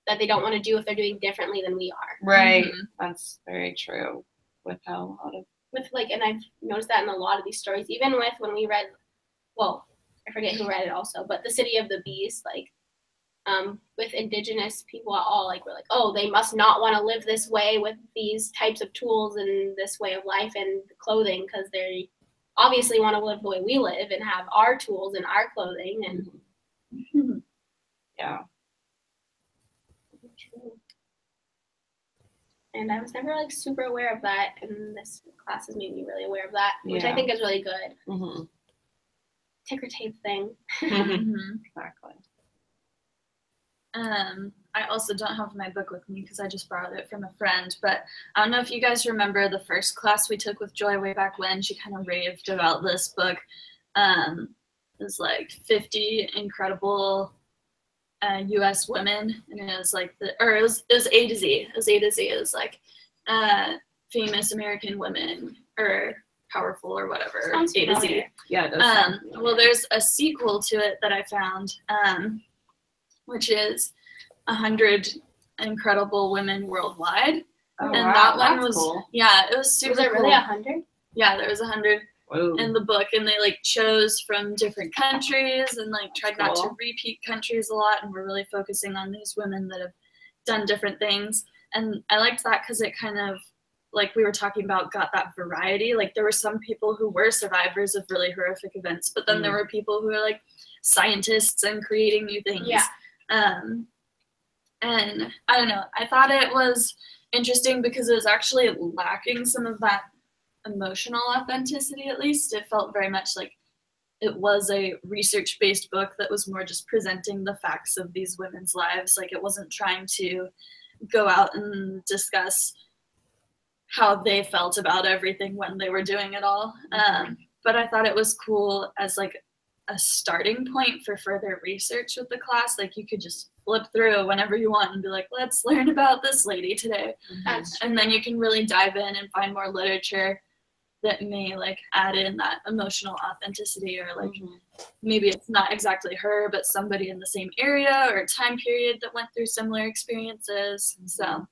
Speaker 3: that they don't want to do if they're doing differently than we are.
Speaker 1: Right. That's very true. With how a lot of
Speaker 3: and I've noticed that in a lot of these stories, even with when we read, well, I forget who read it also, but The City of the Beast, like with indigenous people at all, like we're like, oh, they must not want to live this way with these types of tools and this way of life and clothing, because they obviously want to live the way we live and have our tools and our clothing and And I was never like super aware of that, and this class has made me really aware of that, which I think is really good. Ticker tape thing.
Speaker 1: Exactly.
Speaker 2: I also don't have my book with me because I just borrowed it from a friend, but I don't know if you guys remember the first class we took with Joy way back when. She kind of raved about this book. It was like 50 incredible U.S. women, and it was like it was A to Z. It was A to Z. It was like famous American women or powerful or whatever.
Speaker 3: Sounds
Speaker 2: A to Z.
Speaker 1: Yeah, it does.
Speaker 2: Well, there's a sequel to it that I found, which is 100 Incredible Women Worldwide.
Speaker 1: Oh,
Speaker 2: and
Speaker 1: wow.
Speaker 2: that one
Speaker 1: That's
Speaker 2: was
Speaker 1: cool.
Speaker 2: it was super
Speaker 3: Was it really 100?
Speaker 2: Yeah, there was 100
Speaker 1: Whoa.
Speaker 2: in the book, and they like chose from different countries and like tried not to repeat countries a lot, and we're really focusing on these women that have done different things. And I liked that because it kind of, like we were talking about, got that variety. Like there were some people who were survivors of really horrific events, but then there were people who were like scientists and creating new things. And I don't know, I thought it was interesting because it was actually lacking some of that emotional authenticity, at least. It felt very much like it was a research-based book that was more just presenting the facts of these women's lives. Like, it wasn't trying to go out and discuss how they felt about everything when they were doing it all. But I thought it was cool as like a starting point for further research with the class. Like, you could just flip through whenever you want and be like, let's learn about this lady today. And then you can really dive in and find more literature that may like add in that emotional authenticity, or like maybe it's not exactly her, but somebody in the same area or time period that went through similar experiences. So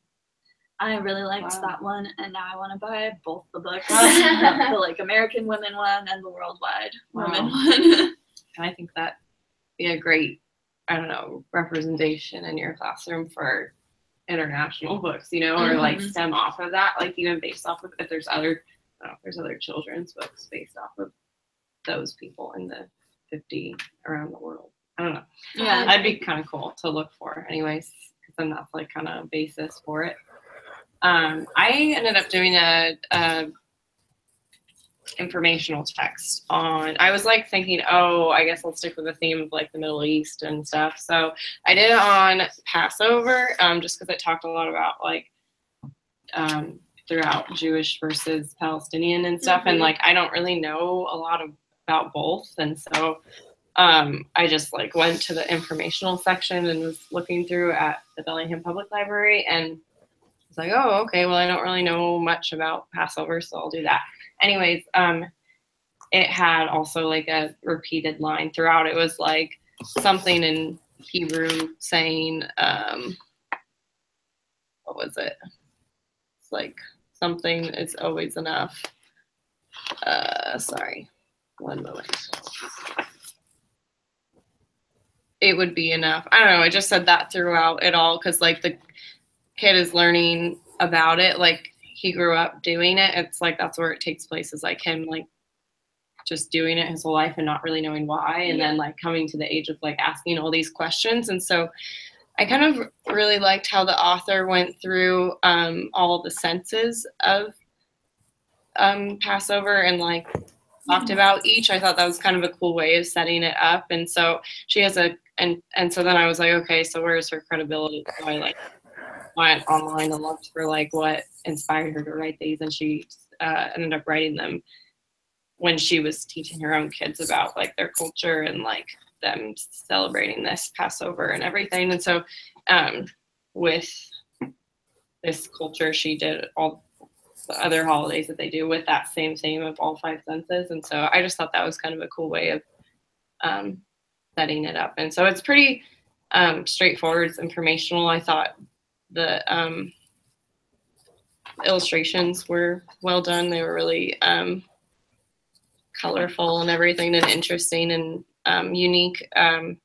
Speaker 2: I really liked that one, and now I want to buy both the books, the like American women one and the worldwide women one.
Speaker 1: I think that'd be a great, I don't know, representation in your classroom for international books, you know, or like stem off of that, like even based off of if there's other, I don't know if there's other children's books based off of those people in the 50 around the world. I don't know.
Speaker 2: Yeah,
Speaker 1: that'd be kind of cool to look for anyways, because then that's like kind of a basis for it. I ended up doing a informational text on, I was like thinking, oh, I guess I'll stick with the theme of like the Middle East and stuff. So I did it on Passover, just because it talked a lot about like throughout Jewish versus Palestinian and stuff. And like, I don't really know a lot about both. And so I just like went to the informational section and was looking through at the Bellingham Public Library, and it's like, oh, okay, well, I don't really know much about Passover, so I'll do that. Anyways, it had also like a repeated line throughout. It was like something in Hebrew saying, what was it? It's like something is always enough. Sorry, one moment. It would be enough. I don't know. I just said that throughout it all because like the kid is learning about it. Like he grew up doing it. It's like that's where it takes place, is like him like just doing it his whole life and not really knowing why, and then like coming to the age of like asking all these questions. And so I kind of really liked how the author went through all the senses of Passover and like talked about each. I thought that was kind of a cool way of setting it up. And so she has and so then I was like, okay, so where's her credibility? So I like went online and looked for like what inspired her to write these, and she ended up writing them when she was teaching her own kids about like their culture and like them celebrating this Passover and everything. And so with this culture, she did all the other holidays that they do with that same theme of all five senses. And so I just thought that was kind of a cool way of setting it up. And so it's pretty straightforward. It's informational. I thought the illustrations were well done. They were really colorful and everything, and interesting and unique. So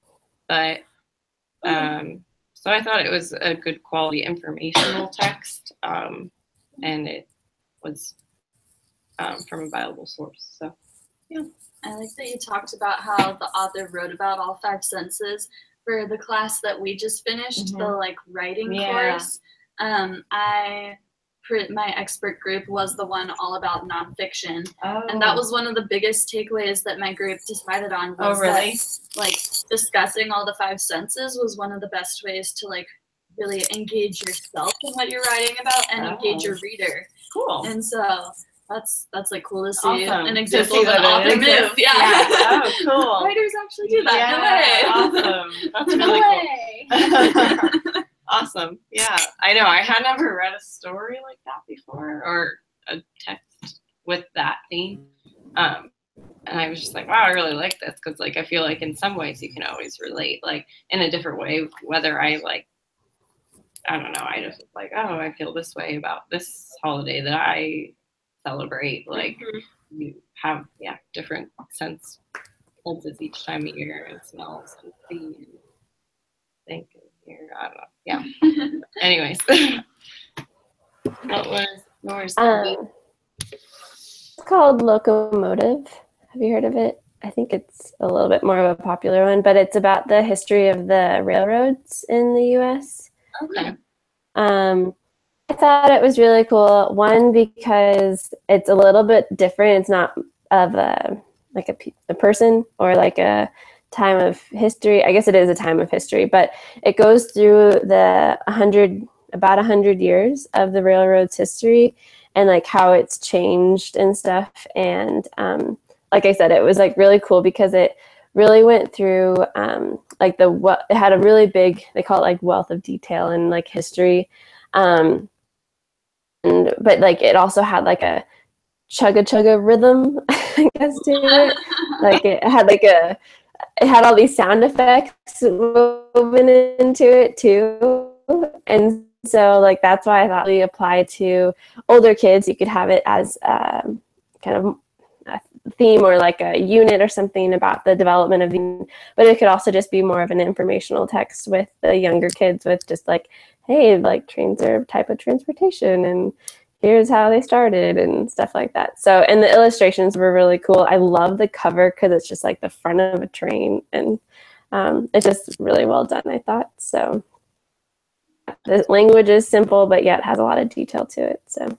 Speaker 1: I thought it was a good quality informational text, and it was from a viable source. So yeah.
Speaker 2: I like that you talked about how the author wrote about all five senses for the class that we just finished, the like writing course. My expert group was the one all about nonfiction, and that was one of the biggest takeaways that my group decided on. Was that, like, discussing all the five senses was one of the best ways to like really engage yourself in what you're writing about and engage your reader.
Speaker 1: Cool.
Speaker 2: And so that's like cool to see an
Speaker 1: example
Speaker 2: of an author move. Yeah.
Speaker 1: Oh, cool.
Speaker 2: Writers actually do that.
Speaker 1: No way. Awesome. That's really cool. Awesome. Yeah, I know. I had never read a story like that before, or a text with that theme. And I was just like, wow, I really like this, because like I feel like in some ways you can always relate, like in a different way, whether I like, I don't know, I just like, oh, I feel this way about this holiday that I celebrate. Like you have different senses each time of year, and smells and see and think and hear. I don't know. Yeah. Anyways, what was yours?
Speaker 4: It's called Locomotive. Have you heard of it? I think it's a little bit more of a popular one, but it's about the history of the railroads in the U.S.
Speaker 1: Okay.
Speaker 4: I thought it was really cool. One, because it's a little bit different. It's not of a person or like a time of history. I guess it is a time of history, but it goes through the about 100 years of the railroad's history and like how it's changed and stuff. And like I said, it was like really cool because it really went through like it had a really big, they call it like wealth of detail and like history. But like it also had like a chugga rhythm, I guess, to it. Like it had all these sound effects woven into it too. And so like that's why I thought we apply to older kids. You could have it as kind of a theme or like a unit or something about the development of the, but it could also just be more of an informational text with the younger kids with just like, hey, like trains are a type of transportation and here's how they started and stuff like that. So, and the illustrations were really cool. I love the cover because it's just like the front of a train and it's just really well done, I thought. So the language is simple, but yet has a lot of detail to it. So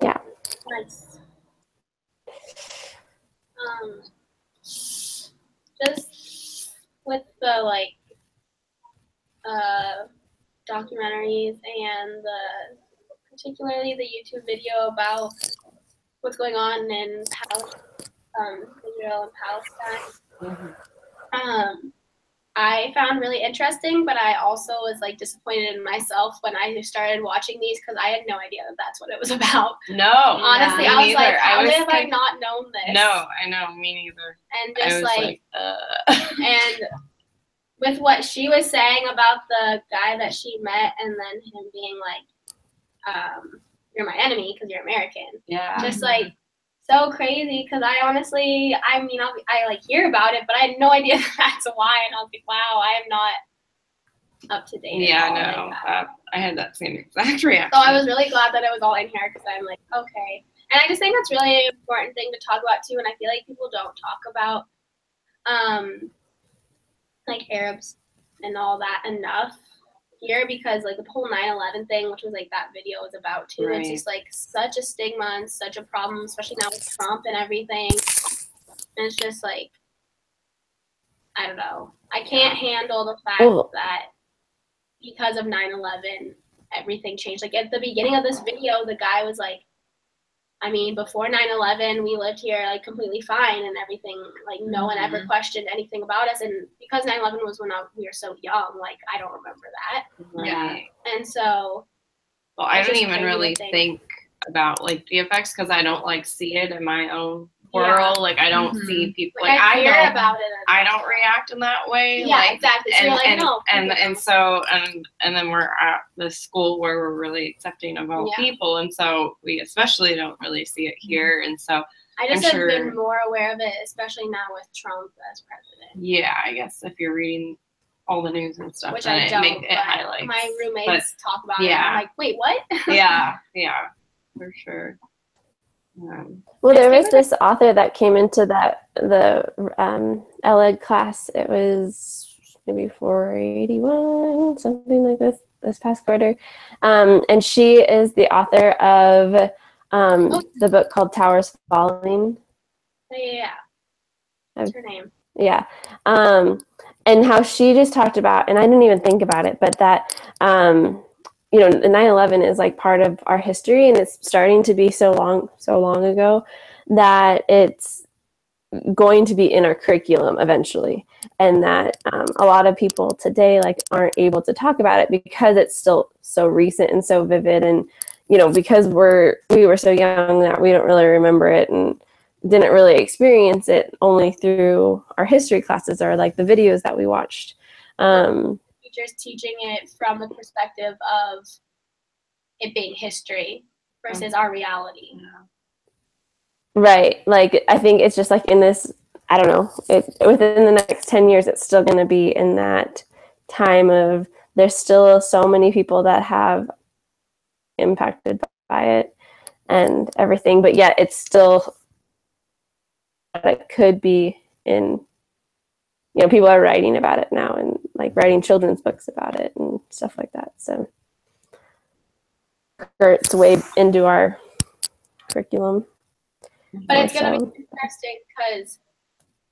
Speaker 4: yeah.
Speaker 3: Nice. Just with the like documentaries and particularly the YouTube video about what's going on in Israel and Palestine. I found really interesting, but I also was like disappointed in myself when I started watching these because I had no idea that that's what it was about.
Speaker 1: No,
Speaker 3: honestly,
Speaker 1: yeah,
Speaker 3: I was like, how
Speaker 1: have
Speaker 3: I not known this?
Speaker 1: No, I know, me neither.
Speaker 3: And just like and with what she was saying about the guy that she met, and then him being like, "You're my enemy because you're American."
Speaker 1: Yeah.
Speaker 3: Just like. So crazy because I honestly, I mean, I like hear about it, but I had no idea that's why, and I was like, wow, I am not up to date.
Speaker 1: Yeah, no, I had that same exact reaction.
Speaker 3: So I was really glad that it was all in here because I'm like, okay, and I just think that's really an important thing to talk about too, and I feel like people don't talk about, like Arabs and all that enough here because like the whole 9/11 thing, which was like that video was about too. Right. It's just like such a stigma and such a problem, especially now with Trump and everything. And it's just like, I don't know. I can't handle the fact that because of 9/11, everything changed. Like at the beginning of this video, the guy was like, I mean, before 9/11, we lived here like completely fine and everything. Like no one ever questioned anything about us. And because 9/11 was when we were so young, like I don't remember that.
Speaker 1: Yeah.
Speaker 3: And so.
Speaker 1: Well, I don't even really think about like the effects because I don't like see it in my own world. Yeah. Like I don't see people. Like I hear about it. I don't react in that way.
Speaker 3: Yeah,
Speaker 1: like,
Speaker 3: exactly. So you're like, no.
Speaker 1: And so and then we're at the school where we're really accepting of all people, and so we especially don't really see it here. And so
Speaker 3: I just have been more aware of it, especially now with Trump as president.
Speaker 1: Yeah, I guess if you're reading all the news and stuff,
Speaker 3: which I don't.
Speaker 1: It highlights.
Speaker 3: My roommates talk about it. And I'm like, wait, what?
Speaker 1: yeah, for sure.
Speaker 4: Well, there was this author that came into the ELED class. It was maybe 481, something like this past quarter. And she is the author of the book called Towers Falling.
Speaker 3: Yeah. What's her name?
Speaker 4: Yeah. And how she just talked about, and I didn't even think about it, but that, you know, the 9/11 is like part of our history, and it's starting to be so long ago that it's going to be in our curriculum eventually. And that a lot of people today like aren't able to talk about it because it's still so recent and so vivid. And, you know, because we were so young that we don't really remember it and didn't really experience it only through our history classes or like the videos that we watched.
Speaker 3: Teachers teaching it from the perspective of it being history versus our reality.
Speaker 4: Right. Like, I think it's just like in this, I don't know, within the next 10 years, it's still going to be in that time of there's still so many people that have impacted by it and everything, but yet it's still, it could be in, you know, people are writing about it now and like writing children's books about it and stuff like that. So its way into our curriculum.
Speaker 3: But it's going to be interesting because,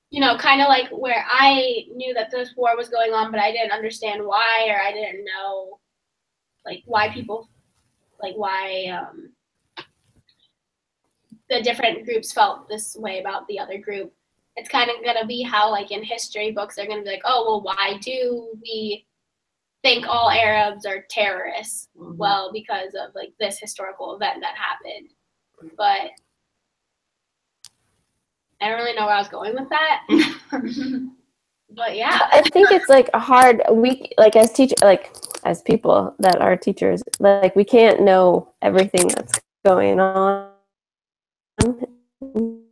Speaker 3: you know, kind of like where I knew that this war was going on, but I didn't understand why, or I didn't know, like, why people, like, why the different groups felt this way about the other group. It's kind of going to be how, like, in history books, they're going to be like, oh, well, why do we think all Arabs are terrorists? Mm-hmm. Well, because of, like, this historical event that happened. But I don't really know where I was going with that. But yeah.
Speaker 4: I think it's like hard. We, like, as as people that are teachers, like, we can't know everything that's going on. You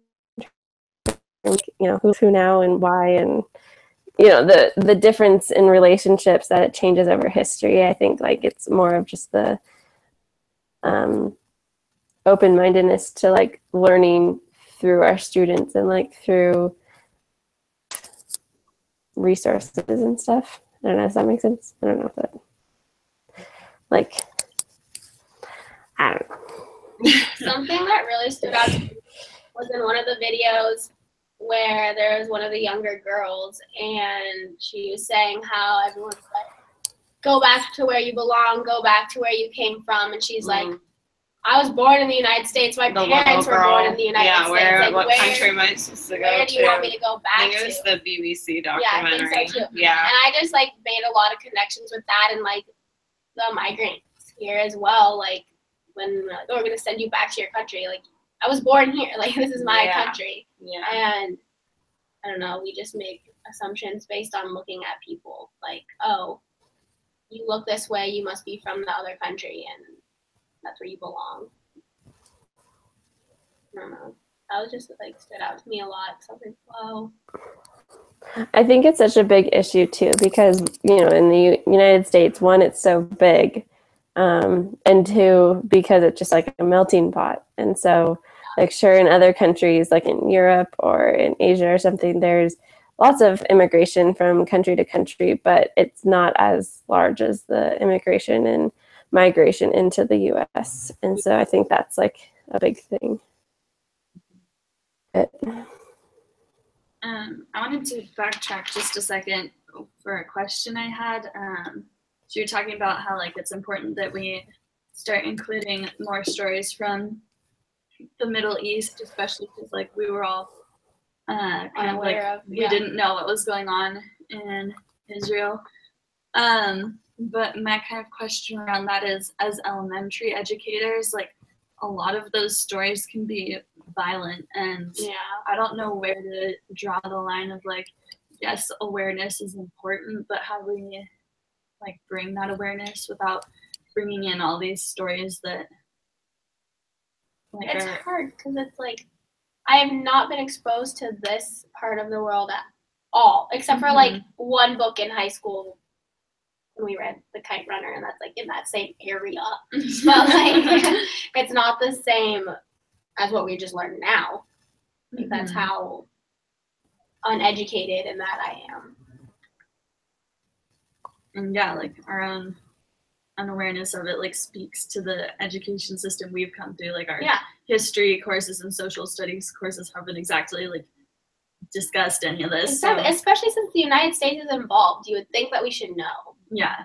Speaker 4: know, who's who now and why, and, you know, the difference in relationships that it changes over history. I think, like, it's more of just the open-mindedness to, like, learning through our students and, like, through resources and stuff. I don't know if that makes sense. I don't know if that, like, I don't know.
Speaker 3: Something that really stood out to me was in one of the videos where there was one of the younger girls, and she was saying how everyone's like, go back to where you belong, go back to where you came from, and she's like, I was born in the United States. My parents were born in the United States.
Speaker 1: Like,
Speaker 3: what
Speaker 1: country am I supposed to go to?
Speaker 3: Where do you want me to go back to?
Speaker 1: I think it was the BBC documentary.
Speaker 3: Yeah, I think so too.
Speaker 1: Yeah.
Speaker 3: And I just, like, made a lot of connections with that and, like, the migrants here as well. Like, when like, oh, we're going to send you back to your country. Like, I was born here. Like, this is my country.
Speaker 1: Yeah.
Speaker 3: And I don't know, we just make assumptions based on looking at people. Like, oh, you look this way, you must be from the other country, and that's where you belong. I don't know. That was just, like, stood out to me a lot. So I was like, whoa.
Speaker 4: I think it's such a big issue too, because, you know, in the United States, one, it's so big, and two, because it's just like a melting pot. And so, like, sure, in other countries, like in Europe or in Asia or something, there's lots of immigration from country to country, but it's not as large as the immigration and migration into the U.S. And so I think that's, like, a big thing. But
Speaker 2: I wanted to backtrack just a second for a question I had. So you're talking about how, like, it's important that we start including more stories from the Middle East, especially because, like, we were all kind of like, we didn't know what was going on in Israel. But my kind of question around that is, as elementary educators, like, a lot of those stories can be violent, and I don't know where to draw the line of, like, yes, awareness is important, but how do we, like, bring that awareness without bringing in all these stories that, like,
Speaker 3: it's hard because it's like, I have not been exposed to this part of the world at all, except for, like, one book in high school when we read The Kite Runner, and that's, like, in that same area. But, like, it's not the same as what we just learned now. Like, that's how uneducated in that I am.
Speaker 2: And yeah, like, our own unawareness of it, like, speaks to the education system we've come through. Like, our history courses and social studies courses haven't exactly, like, discussed any of this.
Speaker 3: Exactly. So. Especially since the United States is involved, you would think that we should know.
Speaker 2: Yeah.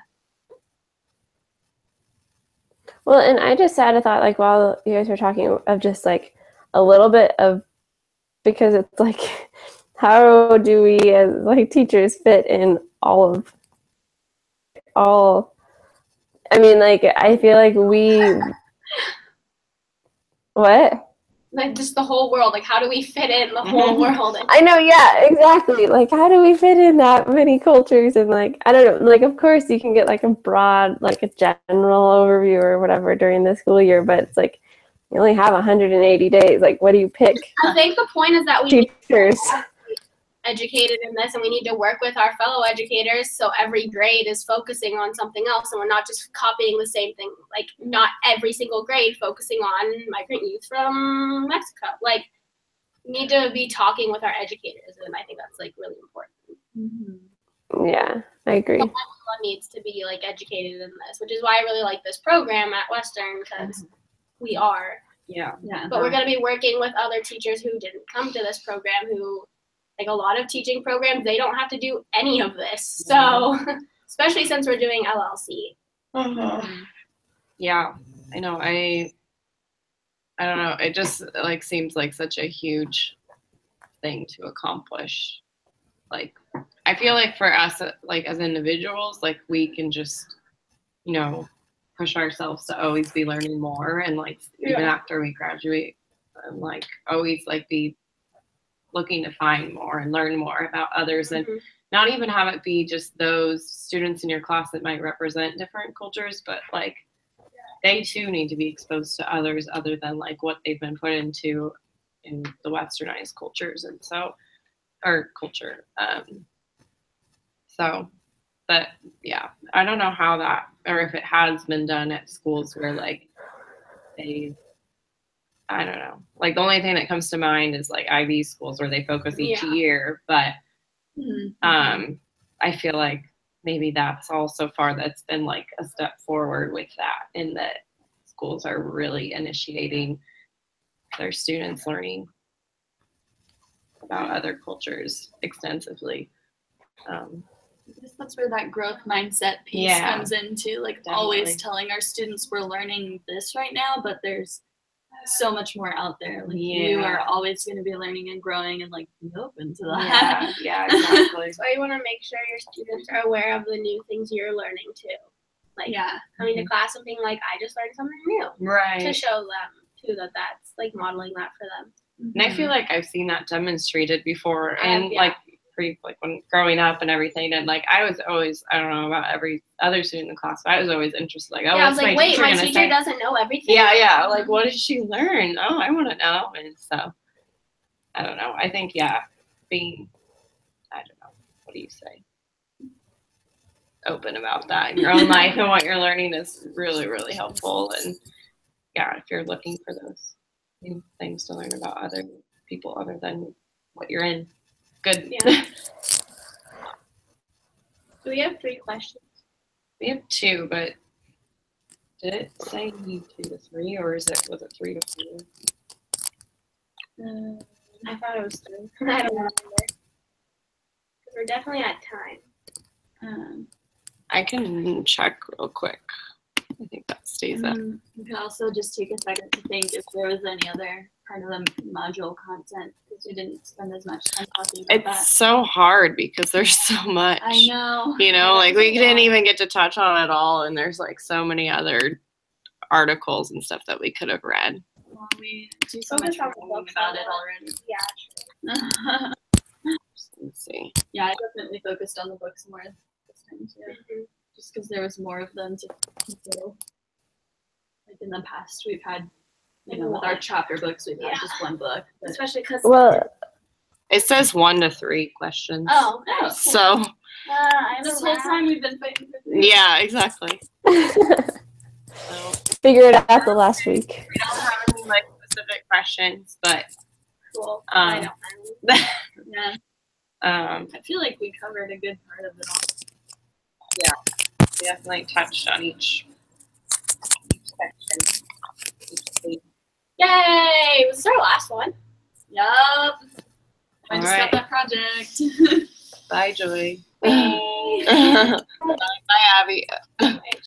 Speaker 4: Well, and I just had a thought, like, while you guys were talking, of just, like, a little bit of, because it's like, how do we as, like, teachers fit in all, I mean, like, I feel like what?
Speaker 3: Like, just the whole world. Like, how do we fit in the whole world?
Speaker 4: I know, yeah, exactly. Like, how do we fit in that many cultures? And, like, I don't know. Like, of course, you can get, like, a broad, like, a general overview or whatever during the school year, but it's like, you only have 180 days. Like, what do you pick?
Speaker 3: I think the point is that we
Speaker 4: teachers
Speaker 3: educated in this, and we need to work with our fellow educators, so every grade is focusing on something else, and we're not just copying the same thing. Like, not every single grade focusing on migrant youth from Mexico. Like, we need to be talking with our educators, and I think that's, like, really important.
Speaker 4: Yeah, I agree.
Speaker 3: So everyone needs to be like educated in this, which is why I really like this program at Western, because we are.
Speaker 1: Yeah.
Speaker 2: Yeah.
Speaker 3: But we're going to be working with other teachers who didn't come to this program, who, like a lot of teaching programs, they don't have to do any of this. So, especially since we're doing LLC.
Speaker 1: Yeah, I know. I don't know. It just like seems like such a huge thing to accomplish. Like, I feel like for us, like as individuals, like we can just, you know, push ourselves to always be learning more, and like even after we graduate, and like always like be looking to find more and learn more about others, and not even have it be just those students in your class that might represent different cultures, but like they too need to be exposed to others other than like what they've been put into in the westernized cultures, and so or culture. So, but yeah, I don't know how that, or if it has been done at schools where like they, I don't know. Like the only thing that comes to mind is like IB schools where they focus each year, but I feel like maybe that's all so far that's been like a step forward with that, in that schools are really initiating their students learning about other cultures extensively.
Speaker 2: I guess that's where that growth mindset piece comes into, like always telling our students we're learning this right now, but there's so much more out there. Like you are always going to be learning and growing, and like be open to that.
Speaker 1: Yeah, exactly.
Speaker 3: So you want to make sure your students are aware of the new things you're learning too. Like coming to class and being like, I just learned something new.
Speaker 1: Right.
Speaker 3: To show them too that that's like modeling that for them.
Speaker 1: And I feel like I've seen that demonstrated before, and like when growing up and everything, and like I was always, I don't know about every other student in the class, but I was always interested, like, oh,
Speaker 3: I was like, wait, my
Speaker 1: teacher
Speaker 3: teacher doesn't know everything.
Speaker 1: Like what did she learn? Oh, I want to know. And so I don't know, I think being, I don't know, what do you say, open about that in your own life and what you're learning is really, really helpful. And if you're looking for those new things to learn about other people other than what you're in, good.
Speaker 3: Do we have 3 questions?
Speaker 1: We have 2, but did it say 2 to 3, or was it 3 to 4?
Speaker 3: I thought it was 3. I don't remember. We're definitely at time.
Speaker 1: I can check real quick. I think that stays up.
Speaker 2: You can also just take a second to think if there was any other part of the module content, because we didn't spend as much time talking about that.
Speaker 1: It's so hard because there's so much.
Speaker 2: I know.
Speaker 1: You know, like we didn't even get to touch on it all, and there's like so many other articles and stuff that we could have read.
Speaker 2: Well, we do so much reading about it already.
Speaker 3: Yeah.
Speaker 1: Let's see.
Speaker 2: Yeah, I definitely focused on the books more this time too, just because there was more of them to consider. Like in the past, we've had, you know, with our chapter books, we've had just one book.
Speaker 3: Especially because
Speaker 1: it says 1 to 3 questions.
Speaker 3: Oh, nice.
Speaker 1: So
Speaker 2: this whole time we've been fighting for 3.
Speaker 1: Yeah, exactly. So,
Speaker 4: figure it out the last week.
Speaker 1: We don't have any like specific questions, but
Speaker 3: cool. I know.
Speaker 2: Yeah. I feel like we covered a good part of it all.
Speaker 1: Yeah, we definitely touched on each section.
Speaker 3: Yay! This is our last one.
Speaker 2: Yup. I
Speaker 1: All
Speaker 2: just
Speaker 1: right.
Speaker 2: got that project.
Speaker 1: Bye, Joy.
Speaker 3: Bye.
Speaker 1: Bye, Abby.